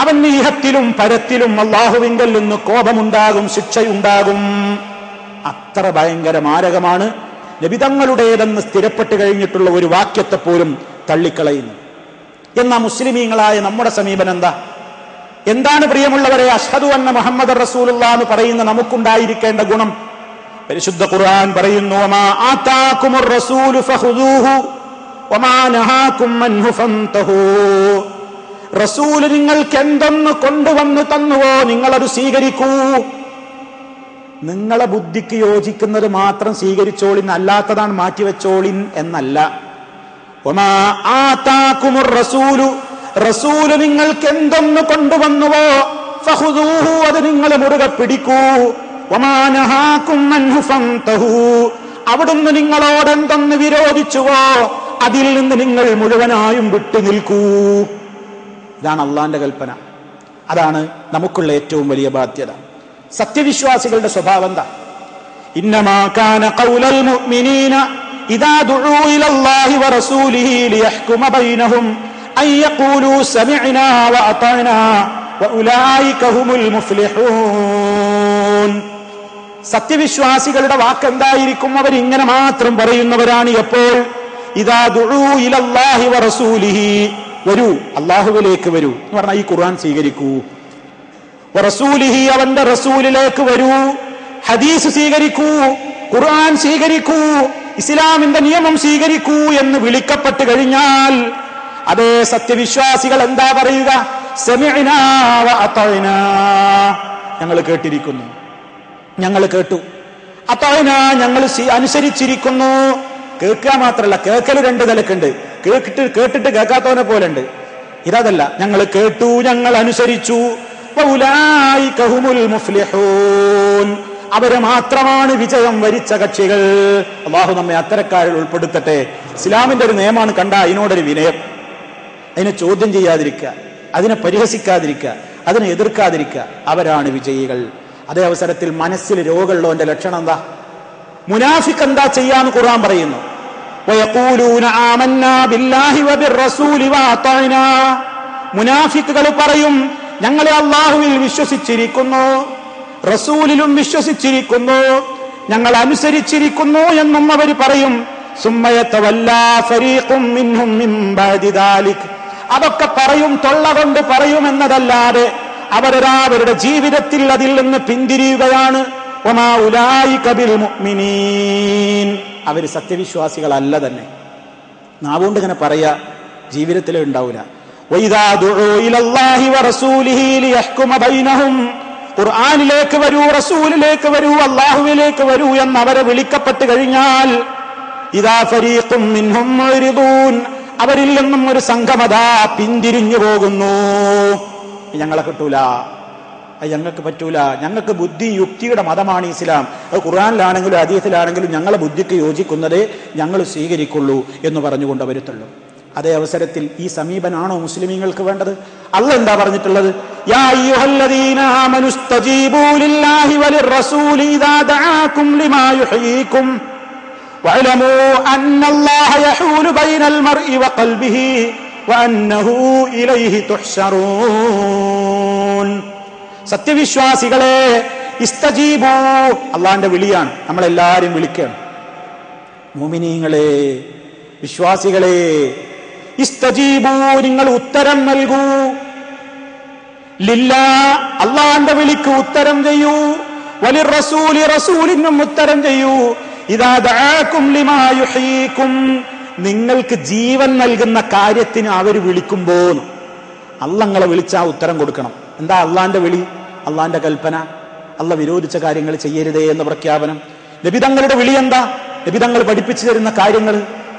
അവന് ഇഹത്തിലും പരത്തിലും അല്ലാഹുവിങ്കൽ നിന്ന് കോപമുണ്ടാകും, ശിക്ഷയുണ്ടാകും. അത്ര ഭയങ്കര മാരകമാണ് നബിതങ്ങളുടേതെന്ന് സ്ഥിരപ്പെട്ട് കഴിഞ്ഞിട്ടുള്ള ഒരു വാക്യത്തെ പോലും തള്ളിക്കളയുന്നു. എന്നാ മുസ്ലിമീങ്ങളായ നമ്മുടെ സമീപനം എന്താണ് പ്രിയമുള്ളവരെ? അഷ്ഹദു അന്ന മുഹമ്മദ് റസൂലുള്ളാഹി എന്ന് പറയുന്ന നമുക്കുണ്ടായിരിക്കേണ്ട ഗുണം പരിശുദ്ധ ഖുർആൻ പറയുന്നു, വമാ ആതാകുമുർ റസൂലു ഫഖുദൂഹു വമാ നഹാകും അൻഹു ഫന്തഹൂ. റസൂൽ നിങ്ങൾക്ക് എന്തൊന്ന് കൊണ്ടുവന്നു തന്നുവോ നിങ്ങളത് സ്വീകരിക്കൂ. നിങ്ങളെ ബുദ്ധിക്ക് യോജിക്കുന്നത് മാത്രം സ്വീകരിച്ചോളിൻ, അല്ലാത്തതാണ് മാറ്റിവെച്ചോളിൻ എന്നല്ല. വമാ ആതാകുമുർ റസൂലു, റസൂല് നിങ്ങൾക്ക് എന്തൊന്ന് കൊണ്ടുവന്നുവോ ഫഖുദൂഹു, അത് നിങ്ങൾ മുറുകെ പിടിക്കൂ. വമാ നഹാകും അൻഹു ഫന്തഹൂ, അവിടുന്ന് നിങ്ങളോട് എന്തൊന്ന് വിരോധിച്ചുവോ അതിൽ നിന്ന് നിങ്ങൾ മുഴുവനായും വിട്ടു നിൽക്കൂ. ഇതാണ് അള്ളാന്റെ കൽപ്പന. അതാണ് നമുക്കുള്ള ഏറ്റവും വലിയ ബാധ്യത. സത്യവിശ്വാസികളുടെ സ്വഭാവം എന്താ? ഇന്നമാ കാന ഖൗലൽ മുഅ്മിനീന ഇദാ ദുഊ ഇലല്ലാഹി വറസൂലിഹി ലിയഹ്കുമ ബൈനഹും അൻ യഖൂലൂ സമിഅനാ വഅതഅനാ വഉലൈക ഹുമുൽ മുഫ്ലിഹൂൻ. സത്യവിശ്വാസികളുടെ വാക്കെന്തായിരിക്കും? അവരിങ്ങനെ മാത്രം പറയുന്നവരാണ്. എപ്പോൾ? ഇദാ ദുഊ ഇലല്ലാഹി വറസൂലിഹി, വരൂ, അല്ലാഹുവിലേക്ക് വരൂ എന്ന് പറഞ്ഞാൽ ഈ ഖുർആൻ സ്വീകരിക്കൂ. വറസൂലിഹി, അവന്റെ റസൂലിലേക്ക് വരൂ. ഹദീസ് സ്വീകരിക്കൂ, ഖുർആൻ സ്വീകരിക്കൂ, ഇസ്ലാമിന്റെ നിയമം സ്വീകരിക്കൂ എന്ന് വിളിക്കപ്പെട്ട് കഴിഞ്ഞാൽ അതേ സത്യവിശ്വാസികൾ എന്താ പറയുക? സമിഅനാ വഅതഅനാ, ഞങ്ങൾ കേട്ടിരിക്കുന്നു, ഞങ്ങൾ കേട്ടു. അതഅനാ, ഞങ്ങൾ അനുസരിച്ചിരിക്കുന്നു. കേൾക്കുക മാത്രല്ല, കേൾക്കൽ രണ്ട് നിലക്കുണ്ട്. കേട്ടിട്ട് കേൾക്കാത്തവനെ പോലെ ഉണ്ട്. ഇതല്ല, ഞങ്ങൾ കേട്ടു, ഞങ്ങൾ അനുസരിച്ചു. വഉലൈക ഹുമുൽ മുഫ്ലിഹൂൻ, അവരെ മാത്രമാണ് വിജയം വരിച്ച കക്ഷികൾ. അല്ലാഹു നമ്മെ അത്തരക്കാരിൽ ഉൾപ്പെടുത്തട്ടെ. ഇസ്ലാമിന്റെ ഒരു നിയമമാണ് കണ്ട അതിനോടൊരു വിനയം, അതിനെ ചോദ്യം ചെയ്യാതിരിക്കുക, അതിനെ പരിഹസിക്കാതിരിക്കുക, അതിനെ എതിർക്കാതിരിക്കുക. അവരാണ് വിജയികൾ. അതേ അവസരത്തിൽ മനസ്സിൽ രോഗമുള്ളവന്റെ ലക്ഷണം എന്താ? മുനാഫിഖ് എന്താ ചെയ്യാന്ന് ഖുർആൻ പറയുന്നു. വയഖൂലൂന ആമന്നാ ബില്ലാഹി വബിർറസൂലി വഅതഅനാ, മുനാഫിഖുകൾ പറയും ഞങ്ങളെ അല്ലാഹുവിൽ വിശ്വസിച്ചിരിക്കുന്നു, റസൂലിലും വിശ്വസിച്ചിരിക്കുന്നു, ഞങ്ങൾ അനുസരിച്ചിരിക്കുന്നു എന്നും അവർ പറയും. സുമ്മ യതവല്ലാ ഫരീഖും മിൻഹും മിൻ ബഅദി ദാലിക്, അതൊക്കെ പറയും, തൊള്ള കൊണ്ട് പറയുമെന്നതല്ലാതെ അവരവരുടെ ജീവിതത്തിൽ അതിൽ നിന്ന് പിന്തിരിയുകയാണ്. വമാ ഉലൈക ബിൽ മുഅ്മിനീൻ, അവർ സത്യവിശ്വാസികളല്ല തന്നെ. നാവുകൊണ്ട് ഇങ്ങനെ പറയാ, ജീവിതത്തിലേ ഉണ്ടാവില്ല. വഇദാ ദുഊ ഇലല്ലാഹി വറസൂലിഹി ലിയഹ്കുമ ബൈനഹും, ഖുർആനിലേക്ക് വരൂ, റസൂലിലേക്ക് വരൂ, അല്ലാഹുവിലേക്ക് വരൂ എന്ന് അവരെ വിളിക്കപ്പെട്ട് കഴിഞ്ഞാൽ ഇദാ ഫരീഖും മിൻഹും മുഅ്രിദൂൻ, അവരിൽ നിന്നും ഒരു സംഘമതാ പിന്തിരിഞ്ഞു പോകുന്നു. ഞങ്ങളെ കിട്ടൂല, ഞങ്ങൾക്ക് പറ്റൂല, ഞങ്ങൾക്ക് ബുദ്ധി യുക്തിയുടെ മതമാണ് ഇസ്ലാം, അത് ഖുർആനിലാണെങ്കിലും ഹദീസിലാണെങ്കിലും ഞങ്ങളെ ബുദ്ധിക്ക് യോജിക്കുന്നതേ ഞങ്ങൾ സ്വീകരിക്കുള്ളൂ എന്ന് പറഞ്ഞുകൊണ്ട് അവരുത്തുള്ളൂ. അതേ അവസരത്തിൽ ഈ സമീപനാണോ മുസ്ലിമീങ്ങൾക്ക് വേണ്ടത്? അല്ലാഹ് എന്താ പറഞ്ഞിട്ടുള്ളത്? യാ അയ്യുഹല്ലദീന ആമനു സ്തജീബൂ ലില്ലാഹി വലിർറസൂലി ഇദാ ദഅാകും ലിമാ യുഹ്യീകും വഅലമൂ അന്നല്ലാഹ യഹൂലു ബൈനൽ മർഇ വഖൽബിഹി വഅന്നഹു ഇലൈഹി തുഹ്ശറൂൻ. സത്യവിശ്വാസികളെ, ഇസ്തജീബൂ, അള്ളാന്റെ വിളിയാണ്, നമ്മളെല്ലാരും വിളിക്കണം. മുഅ്മിനീങ്ങളെ, വിശ്വാസികളെ, ഇസ്തജീബൂ, നിങ്ങൾ ഉത്തരം നൽകൂ. ലില്ലാ, അള്ളാന്റെ വിളിക്ക് ഉത്തരം ചെയ്യൂ. വലിർ റസൂലി, റസൂലിനും ഉത്തരം ചെയ്യൂ. ഇദാ ദആകും ലിമാ യുഹീകും, നിങ്ങൾക്ക് ജീവൻ നൽകുന്ന കാര്യത്തിന് അവർ വിളിക്കുമ്പോൾ അള്ളങ്ങളെ വിളിച്ചാ ഉത്തരം കൊടുക്കണം. എന്താ അള്ളാന്റെ വിളി? അള്ളാന്റെ കൽപ്പന, അള്ള വിരോധിച്ച കാര്യങ്ങൾ ചെയ്യരുതേ എന്ന പ്രഖ്യാപനം. നബിതങ്ങളുടെ വിളി എന്താ? നബിതങ്ങൾ പഠിപ്പിച്ചു തരുന്ന കാര്യങ്ങൾ,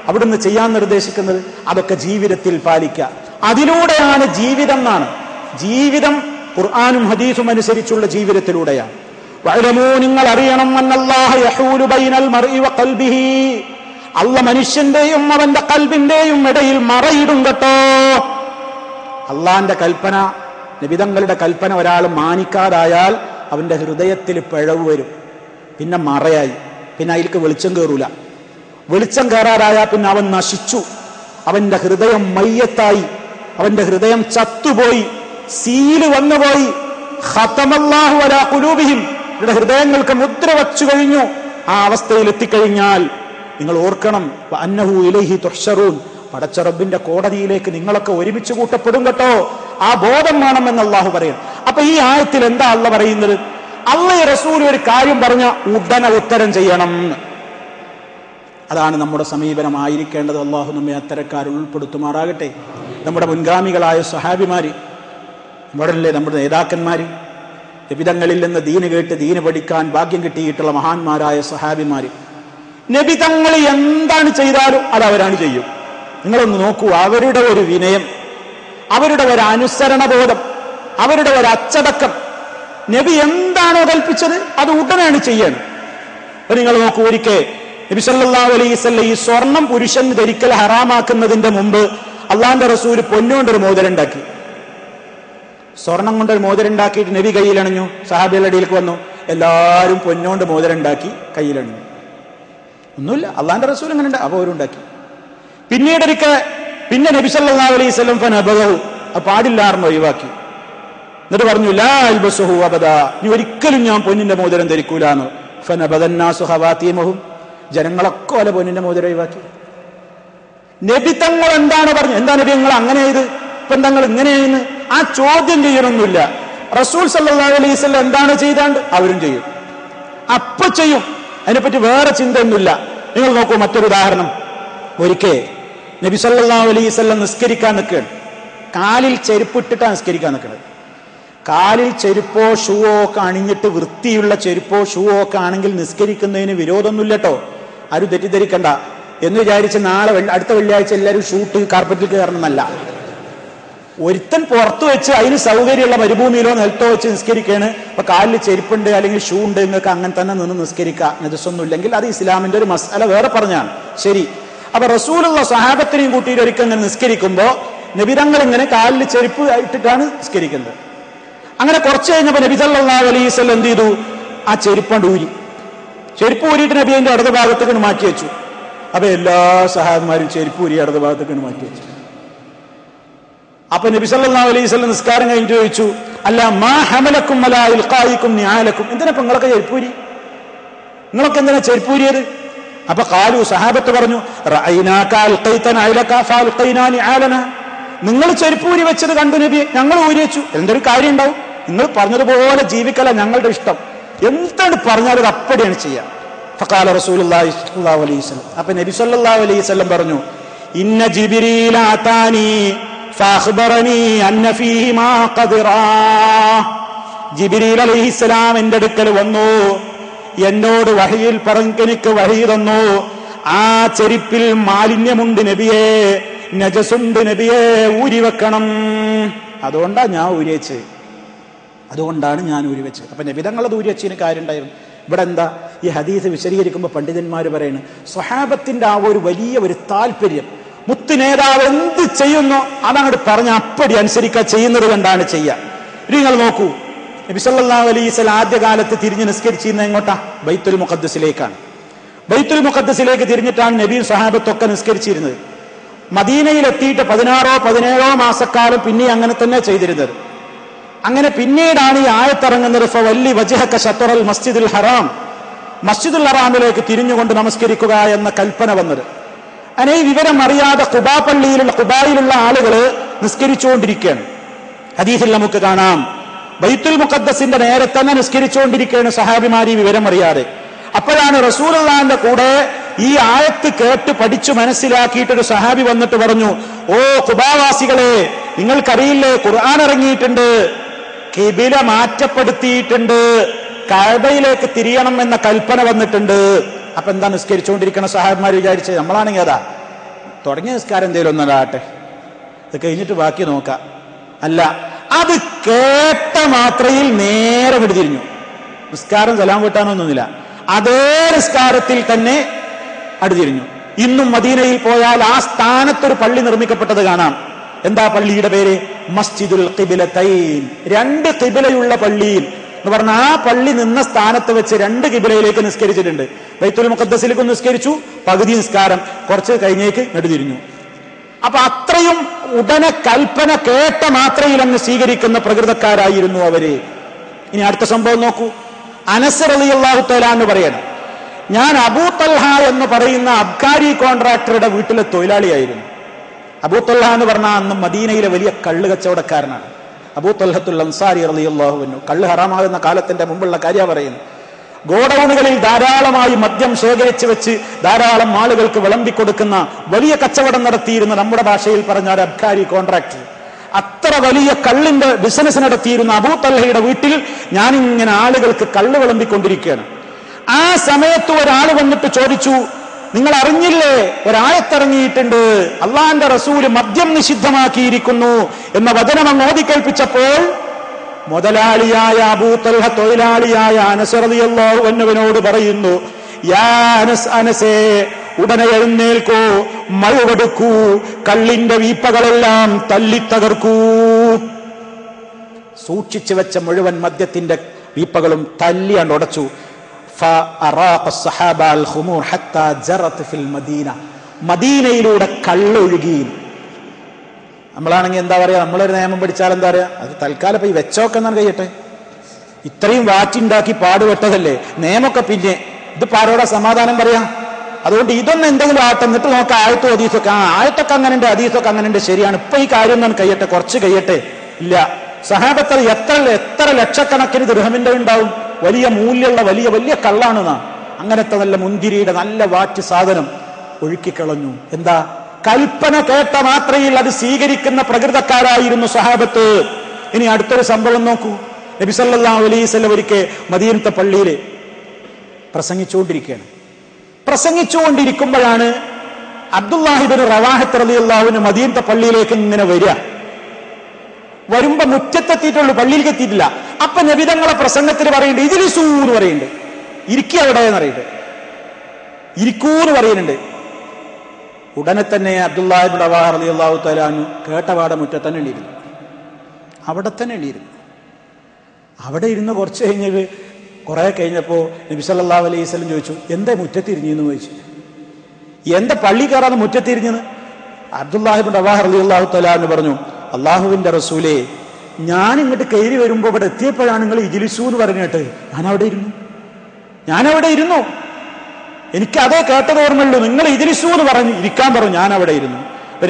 അവിടുന്ന് ചെയ്യാൻ നിർദ്ദേശിക്കുന്നത്, അതൊക്കെ ജീവിതത്തിൽ പാലിക്കുക. അതിലൂടെയാണ് ജീവിതം എന്നാണ്. ജീവിതം ഖുർആനും ഹദീസും അനുസരിച്ചുള്ള ജീവിതത്തിലൂടെയാണ്. വഅലമൂ, നിങ്ങൾ അറിയണം, അന്നല്ലാഹ യഹൂലു ബൈനൽ മർഇ വഖൽബിഹി, അള്ള മനുഷ്യന്റെയും അവന്റെ കൽബിന്റെയും ഇടയിൽ മറയിടും കേട്ടോ. അള്ളാന്റെ കൽപ്പന, നബിതങ്ങളുടെ കൽപ്പന ഒരാൾ മാനിക്കാതായാൽ അവന്റെ ഹൃദയത്തിൽ പിഴവ് വരും. പിന്നെ മറയായി, പിന്നെ അതിലേക്ക് വെളിച്ചം കയറൂല. വെളിച്ചം കയറാറായാൽ പിന്നെ അവൻ നശിച്ചു. അവന്റെ ഹൃദയം മയ്യത്തായി, അവന്റെ ഹൃദയം ചത്തുപോയി, സീല് വന്നുപോയി. ഖതമല്ലാഹു അലാ ഖുലൂബിഹിം, ഇവരുടെ ഹൃദയങ്ങൾക്ക് മുദ്ര വച്ചു കഴിഞ്ഞു. ആ അവസ്ഥയിൽ എത്തിക്കഴിഞ്ഞാൽ നിങ്ങൾ ഓർക്കണം, വഅന്നഹു ഇലൈഹി തുഹ്ശറൂൻ, പടച്ച റബ്ബിന്റെ കോടതിയിലേക്ക് നിങ്ങളൊക്കെ ഒരുമിച്ച് കൂട്ടപ്പെടും കേട്ടോ. ആ ബോധം വേണമെന്ന് അള്ളാഹു പറയും. അപ്പൊ ഈ ആയത്തിൽ എന്താ അള്ള പറയുന്നത്? അള്ളാഹു റസൂൽ ഒരു കാര്യം പറഞ്ഞ ഉടനെ ഉത്തരം ചെയ്യണം. അതാണ് നമ്മുടെ സമീപനമായിരിക്കേണ്ടത്. അള്ളാഹു നമ്മെ അത്തരക്കാരിൽ ഉൾപ്പെടുത്തുമാറാകട്ടെ. നമ്മുടെ മുൻഗാമികളായ സ്വഹാബിമാര്, നമ്മുടെ നേതാക്കന്മാര്, നബിതങ്ങളിൽ നിന്ന് ദീന് കേട്ട് ദീന് പഠിക്കാൻ ഭാഗ്യം കിട്ടിയിട്ടുള്ള മഹാന്മാരായ സ്വഹാബിമാര്, നബിതങ്ങൾ എന്താണ് ചെയ്താലും അത് അവരാണ് ചെയ്യും. നിങ്ങളൊന്ന് നോക്കൂ, അവരുടെ ഒരു വിനയം, അവരുടെ ഒരു അനുസരണബോധം, അവരുടെ ഒരു അച്ചടക്കം. നബി എന്താണോ കൽപ്പിച്ചത് അത് ഉടനെയാണ് ചെയ്യണം. അപ്പൊ നിങ്ങൾ നോക്കൂ, ഒരിക്കൽ നബി സല്ലല്ലാഹു അലൈഹി വസല്ലം ഈ സ്വർണം പുരുഷൻ ധരിക്കൽ ഹറാമാക്കുന്നതിന്റെ മുമ്പ് അള്ളാന്റെ റസൂൽ പൊന്നുകൊണ്ടൊരു മോതിരം ഉണ്ടാക്കി. സ്വർണം കൊണ്ടൊരു മോതിരം ഉണ്ടാക്കിയിട്ട് നബി കയ്യിലണിഞ്ഞു. സഹാബികളുടെ ഇടയിലേക്ക് വന്നു, എല്ലാവരും പൊന്നുകൊണ്ട് മോതിരം ഉണ്ടാക്കി കയ്യിലണിഞ്ഞു. ഒന്നുമില്ല, അള്ളാന്റെ റസൂൽ അങ്ങനെ ഉണ്ട്. അപ്പൊ അവരുണ്ടാക്കി. പിന്നെ നബി സല്ലല്ലാഹു അലൈഹി വസല്ലം ഫനബഹു, അത് പാടില്ലാർന്ന് ഒഴിവാക്കി. എന്നിട്ട് പറഞ്ഞു, ലാ അൽബസുഹു അബദാ, ഇനി ഒരിക്കലും ഞാൻ പൊന്നിന്റെ മോതിരം ധരിക്കൂലാന്ന്. ഫനബദന്നാസു ഖവാതീമഹും, ജനങ്ങളൊക്കെ ഓലെ പൊന്നിന്റെ മോതിരം ഒഴിവാക്കി. നബി തങ്ങൾ എന്താണ് പറഞ്ഞു? എന്താ നബി നിങ്ങൾ അങ്ങനെ ചെയ്ത്, ഇപ്പം തങ്ങൾ ഇങ്ങനെയെന്ന് ആ ചോദ്യം ചെയ്യണമൊന്നുമില്ല. റസൂൽ സല്ലല്ലാഹു അലൈഹി വസല്ലം എന്താണ് ചെയ്താണ്ട് അവരും ചെയ്യും, അപ്പൊ ചെയ്യും. അതിനെപ്പറ്റി വേറെ ചിന്തയൊന്നുമില്ല. നിങ്ങൾ നോക്കൂ, മറ്റൊരു ഉദാഹരണം. ഒരിക്കൽ നബി സല്ലല്ലാഹു അലൈഹി വസല്ലം നിസ്കരിക്കാൻ നിൽക്കുകയാണ്. കാലിൽ ചെരുപ്പിട്ടിട്ടാണ് നിസ്കരിക്കാൻ നിൽക്കുന്നത്. കാലിൽ ചെരുപ്പോ ഷൂവോ ഒക്കെ അണിഞ്ഞിട്ട് വൃത്തിയുള്ള ചെരുപ്പോ ഷൂവോ ഒക്കെ ആണെങ്കിൽ നിസ്കരിക്കുന്നതിന് വിരോധമൊന്നുമില്ല കേട്ടോ. ആരും തെറ്റിദ്ധരിക്കണ്ട എന്ന് വിചാരിച്ച് നാളെ അടുത്ത വെള്ളിയാഴ്ച എല്ലാവരും ഷൂട്ട് കാർപ്പറ്റിൽ കയറണമെന്നല്ല. ഒരുത്തൻ പുറത്തു വെച്ച് അതിന് സൗകര്യമുള്ള മരുഭൂമിയിലോ നിലത്തോ വെച്ച് നിസ്കരിക്കുകയാണ്. അപ്പൊ കാലിൽ ചെരുപ്പുണ്ട് അല്ലെങ്കിൽ ഷൂ ഉണ്ട്, നിങ്ങൾക്ക് അങ്ങനെ തന്നെ നിന്ന് നിസ്കരിക്കുക, നജസ്സൊന്നും ഇല്ലെങ്കിൽ. അത് ഇസ്ലാമിന്റെ ഒരു മസ്അല വേറെ പറഞ്ഞാണ്. ശരി. അപ്പൊ റസൂലുള്ള സഹാബത്തിനെയും കൂട്ടിയിട്ട് ഒരിക്കൽ ഇങ്ങനെ നിസ്കരിക്കുമ്പോ നബിതങ്ങൾ ഇങ്ങനെ കാലിൽ ചെരുപ്പ് ഇട്ടിട്ടാണ് നിസ്കരിക്കുന്നത്. അങ്ങനെ കുറച്ച് കഴിഞ്ഞപ്പോ നബി സല്ലല്ലാഹു അലൈഹി വസല്ലം എന്ത് ചെയ്തു? ആ ചെരുപ്പണ്ട് ഊരി. ചെരുപ്പ് ഊരിയിട്ട് നബി അതിന്റെ ഇടത് ഭാഗത്തേക്ക് മാറ്റി വെച്ചു. അപ്പൊ എല്ലാ സഹാബന്മാരും ചെരുപ്പ് ഊരി ഇടത് ഭാഗത്തേക്ക് മാറ്റി വെച്ചു. അപ്പൊ നബി സല്ലല്ലാഹു അലൈഹി വസല്ലം നിസ്കാരം കഴിഞ്ഞിട്ട് ചോദിച്ചു, അല്ല മാ ഹമലക്കും അലാ ഇൽഖായിക്കും നിആലക്കും, എന്തിനാ ഇപ്പൊ നിങ്ങളൊക്കെ ചെരുപ്പൂരി? നിങ്ങളൊക്കെ എന്തിനാ ചെരുപ്പൂരിയത്? അപ്പൊ ഖാലു, സഹാബത്ത് പറഞ്ഞു, റഅയ്നാക അൽഖൈത നഅലക ഫഅൽഖൈനാ നിആലനാ, നിങ്ങൾ ചെരുപ്പൂരി വെച്ചത് കണ്ടു നബി, ഞങ്ങൾ ഊരി വെച്ചു. എന്തൊരു കാര്യം ഉണ്ടാവും? നിങ്ങൾ പറഞ്ഞതുപോലെ ജീവിക്കല ഞങ്ങളുടെ ഇഷ്ടം. എന്താണ് പറഞ്ഞാൽ അത് അപ്പടിയാണ് ചെയ്യാം. ഫഖാല റസൂലുള്ളാഹി സ്വല്ലല്ലാഹു അലൈഹി വസല്ലം, അപ്പൊ നബി സല്ലല്ലാഹു അലൈഹി വസല്ലം പറഞ്ഞു, ഇന്ന ജിബ്രീല അതാനി ഫഅഖ്ബറനി അന്ന ഫീഹി മാ ഖദറാ, ജിബ്രീൽ അലൈഹിസ്സലാം എൻ്റെ അടുക്കൽ വന്നു, എന്നോട് വഹയിൽ എനിക്ക് വഹി തന്നു, ആ ചെരുപ്പിൽ മാലിന്യമുണ്ട് നബിയേ, നജസുണ്ട് നബിയേ, ഊരി വെക്കണം. അതുകൊണ്ടാണ് ഞാൻ ഊരി വെച്ചത്. അപ്പൊ നബിതങ്ങളത് ഊരി വെച്ചതിന് കാര്യം ഉണ്ടായിരുന്നു. ഇവിടെ എന്താ ഈ ഹദീസ് വിശദീകരിക്കുമ്പോൾ പണ്ഡിതന്മാർ പറയുന്നു, സ്വഹാബത്തിന്റെ ആ ഒരു വലിയ ഒരു താല്പര്യം, മുത്ത് നേതാവ് എന്ത് ചെയ്യുന്നു അതങ്ങോട്ട് പറഞ്ഞ അപ്പടി അനുസരിക്കുക, ചെയ്യുന്നത് കണ്ടാണ് ചെയ്യുക. നിങ്ങൾ നോക്കൂ, നബി സല്ലല്ലാഹു അലൈഹി വസല്ലം ആദ്യകാലത്ത് തിരിഞ്ഞ് നിസ്കരിച്ചിരുന്നത് എങ്ങോട്ടാ? ബൈത്തുൽ മുഖദ്ദസിലേക്കാണ്. ബൈത്തുൽ മുഖദ്ദസിലേക്ക് തിരിഞ്ഞിട്ടാണ് നബിയും സഹാബത്തൊക്കെ നിസ്കരിച്ചിരുന്നത്. മദീനയിൽ എത്തിയിട്ട് 16-17 മാസക്കാലം പിന്നെ അങ്ങനെ തന്നെ ചെയ്തിരുന്നത്. അങ്ങനെ പിന്നീടാണ് ഈ ആയത്തിറങ്ങുന്നത്, ഫവല്ലി വജ്ഹക ശത്റൽ മസ്ജിദുൽ ഹറാം, മസ്ജിദുൽ ഹറാമിലേക്ക് തിരിഞ്ഞുകൊണ്ട് നമസ്കരിക്കുക എന്ന കൽപ്പന വന്നത്. അങ്ങനെ ഈ വിവരം അറിയാതെ ഖുബായിലുള്ള ആളുകള് നിസ്കരിച്ചുകൊണ്ടിരിക്കുകയാണ്. ഹദീസിൽ നമുക്ക് കാണാം, ബൈത്തുൽ മുഖദ്ദസിന്റെ നേരെ തന്നെ നിസ്കരിച്ചുകൊണ്ടിരിക്കുകയാണ് സഹാബിമാർ ഈ വിവരം അറിയാതെ. അപ്പോഴാണ് റസൂലുള്ളാഹിന്റെ കൂടെ ഈ ആയത്ത് കേട്ട് പഠിച്ചു മനസ്സിലാക്കിയിട്ടൊരു സഹാബി വന്നിട്ട് പറഞ്ഞു, ഓ ഖുബാവാസികളെ, നിങ്ങൾക്കറിയില്ലേ ഖുർആൻ ഇറങ്ങിയിട്ടുണ്ട്, ഖിബില മാറ്റപ്പെടുത്തിയിട്ടുണ്ട്, കഅബയിലേക്ക് തിരിയണം എന്ന കൽപ്പന വന്നിട്ടുണ്ട്. അപ്പൊ എന്താ നിസ്കരിച്ചുകൊണ്ടിരിക്കുന്ന സഹാബിമാർ വിചാരിച്ചത്, നമ്മളാണെങ്കിൽ അതാ തുടങ്ങിയ നിസ്കാരം എന്തേലും ഒന്നതാട്ടെ, ഇത് കഴിഞ്ഞിട്ട് ബാക്കി നോക്കാം. അല്ല, അത് കേട്ട മാത്രയിൽ നേരെ വിടുതിരിഞ്ഞു. നിസ്കാരം സലാം വീട്ടാനൊന്നുമില്ല, അതേ നിസ്കാരത്തിൽ തന്നെ അടിതിരിഞ്ഞു. ഇന്നും മദീനയിൽ പോയാൽ ആ സ്ഥാനത്തൊരു പള്ളി നിർമ്മിക്കപ്പെട്ടത് കാണാം. എന്താ പള്ളിയുടെ പേര്? മസ്ജിദുൽ ഖിബിലതൈൻ, രണ്ട് ഖിബിലയുള്ള പള്ളിയിൽ എന്ന് പറഞ്ഞ ആ പള്ളി നിന്ന സ്ഥാനത്ത് വെച്ച് രണ്ട് ഖിബിലയിലേക്ക് നിസ്കരിച്ചിട്ടുണ്ട്. ബൈത്തുൽ മുഖദ്ദസിലേക്ക് നിസ്കരിച്ചു, പകുതി നിസ്കാരം, കുറച്ച് കഴിഞ്ഞേക്ക് നെടുതിരിഞ്ഞു. അപ്പൊ അത്രയും ഉടനെ കൽപ്പന കേട്ട മാത്രയിൽ അങ്ങ് സ്വീകരിക്കുന്ന പ്രകൃതക്കാരായിരുന്നു അവര്. ഇനി അടുത്ത സംഭവം നോക്കൂ. അനസ് റളിയല്ലാഹു തആല എന്ന് പറയണം, ഞാൻ അബൂ തൽഹ എന്ന് പറയുന്ന അബ്കാരി കോൺട്രാക്ടറുടെ വീട്ടിലെ തൊഴിലാളിയായിരുന്നു. അബൂ തൽഹ എന്ന് പറഞ്ഞാൽ അന്ന് മദീനയിലെ വലിയ കള്ള് കച്ചവടക്കാരനാണ്. അബൂ തൽഹത്തുൽ അൻസാരി റളിയല്ലാഹു അൻഹു. കള്ള് ഹറാമാകുന്ന കാലത്തിന്റെ മുമ്പുള്ള കാര്യം പറയുന്നു. ഗോഡൌണുകളിൽ ധാരാളമായി മദ്യം ശേഖരിച്ചു വെച്ച് ധാരാളം ആളുകൾക്ക് വിളമ്പിക്കൊടുക്കുന്ന വലിയ കച്ചവടം നടത്തിയിരുന്ന, നമ്മുടെ ഭാഷയിൽ പറഞ്ഞ ഒരു അബ്കാരി കോൺട്രാക്ടർ. അത്ര വലിയ കള്ളിന്റെ ബിസിനസ് നടത്തിയിരുന്ന അബൂ തൽഹയുടെ വീട്ടിൽ ഞാനിങ്ങനെ ആളുകൾക്ക് കള്ള് വിളമ്പിക്കൊണ്ടിരിക്കുകയാണ്. ആ സമയത്ത് ഒരാൾ വന്നിട്ട് ചോദിച്ചു, നിങ്ങൾ അറിഞ്ഞില്ലേ ഒരായത്തിറങ്ങിയിട്ടുണ്ട്, അള്ളാന്റെ റസൂല് മദ്യം നിഷിദ്ധമാക്കിയിരിക്കുന്നു എന്ന വചനം അങ്ങ് ഓതിക്കേൽപ്പിച്ചപ്പോൾ മുതലാളിയായ അബൂ തൽഹ തൊഴിലാളിയായ അനസ് റളിയല്ലാഹു അൻഹുവിനോട് പറയുന്നു, യാ അനസ്, അനസേ, ഉടനെ എഴുന്നേൽക്കൂ, മഴുവെടുക്കൂ, കള്ളിന്റെ വീപ്പകളെല്ലാം തല്ലിത്തകർക്കൂ. സൂക്ഷിച്ചു വെച്ച മുഴുവൻ മദ്യത്തിന്റെ വീപ്പകളും തല്ലിയാണ്ട് ഉടച്ചു. മദീനയിലൂടെ കള്ളൊഴുകി. നമ്മളാണെങ്കിൽ എന്താ പറയാ, നമ്മളൊരു നിയമം പഠിച്ചാൽ എന്താ പറയാ, അത് തൽക്കാലം ഇപ്പൊ ഈ വെച്ചോക്കെ എന്നാണ് കഴിയട്ടെ, ഇത്രയും വാറ്റുണ്ടാക്കി പാടുപെട്ടതല്ലേ, നിയമമൊക്കെ പിന്നെ ഇതിപ്പോ ആരോടാ സമാധാനം പറയാ. അതുകൊണ്ട് ഇതൊന്നും എന്തെങ്കിലും ആട്ടെ, എന്നിട്ട് നോക്കാം ആയത്തും ഹദീസൊക്കെ. ആയത്തൊക്കെ അങ്ങനെ ഉണ്ട്, ഹദീസൊക്കെ അങ്ങനെ ഉണ്ട്, ശരിയാണ്, ഇപ്പൊ ഈ കാര്യം ഒന്നും കഴിയട്ടെ, കുറച്ച് കഴിയട്ടെ. ഇല്ല, സഹാബത്ത് എത്ര ലക്ഷക്കണക്കിന് ദിർഹമിന്റെ ഉണ്ടാവും, വലിയ മൂല്യമുള്ള വലിയ വലിയ കള്ളാണ് നാം. അങ്ങനത്തെ നല്ല മുന്തിരിയുടെ നല്ല വാറ്റ് സാധനം ഒഴുക്കിക്കളഞ്ഞു. എന്താ? കൽപ്പന കേട്ട മാത്രയിൽ അത് സ്വീകരിക്കുന്ന പ്രകൃതക്കാരായിരുന്നു സഹാബത്ത്. ഇനി അടുത്തൊരു സംഭവം നോക്കൂ. നബി സല്ലല്ലാഹു അലൈഹി വസല്ലം ഒരിക്കൽ മദീനത്തെ പള്ളിയിൽ പ്രസംഗിച്ചുകൊണ്ടിരിക്കുകയാണ്. പ്രസംഗിച്ചുകൊണ്ടിരിക്കുമ്പോഴാണ് അബ്ദുല്ലാഹി ഇബ്നു റവാഹത്ത് റളിയല്ലാഹു അൻഹു മദീനത്തെ പള്ളിയിലേക്ക് ഇങ്ങനെ വരിക. വരുമ്പോ മുറ്റത്തെത്തിയിട്ടുള്ളൂ, പള്ളിയിലേക്ക് എത്തിയിട്ടില്ല. അപ്പൊ നബി തങ്ങളെ പ്രസംഗത്തിൽ പറയുന്നുണ്ട്, ഇജ്ലിസൂ എന്ന് പറയുന്നുണ്ട്, ഇരിക്കുക അവിടെ എന്ന് പറയുന്നുണ്ട്, ഇരിക്കൂന്ന് പറയുന്നുണ്ട്. ഉടനെ തന്നെ അബ്ദുല്ലാഹി ഇബ്നു റവാഹ റളിയല്ലാഹു തആല അൻഹു കേട്ടപാടെ മുറ്റത്ത് തന്നെ എണീയിരുന്നു. അവിടെ തന്നെ എണീയിരുന്നു. അവിടെ ഇരുന്ന് കുറച്ച് കഴിഞ്ഞത് കുറെ കഴിഞ്ഞപ്പോ നബി സല്ലല്ലാഹു അലൈഹി വസല്ലം ചോദിച്ചു, എന്താ മുറ്റത്തിരിഞ്ഞെന്ന് ചോദിച്ചു. എന്താ പള്ളി കയറാതെ മുറ്റത്തിരിഞ്ഞെന്ന്? അബ്ദുല്ലാഹി ഇബ്നു റവാഹ റളിയല്ലാഹു തആല അൻഹു പറഞ്ഞു, അള്ളാഹുവിന്റെ റസൂലേ, ഞാൻ ഇങ്ങോട്ട് കയറി വരുമ്പോ ഇവിടെ എത്തിയപ്പോഴാണ് നിങ്ങൾ ഇജ്ലിസൂ എന്ന് പറഞ്ഞിട്ട് ഞാനവിടെ ഇരുന്നു. എനിക്ക് അതേ കേട്ടത് ഓർമ്മയുള്ളൂ. നിങ്ങൾ ഇജ്ലിസൂ എന്ന് പറഞ്ഞു ഇരിക്കാൻ പറഞ്ഞു, ഞാൻ അവിടെ ഇരുന്നു.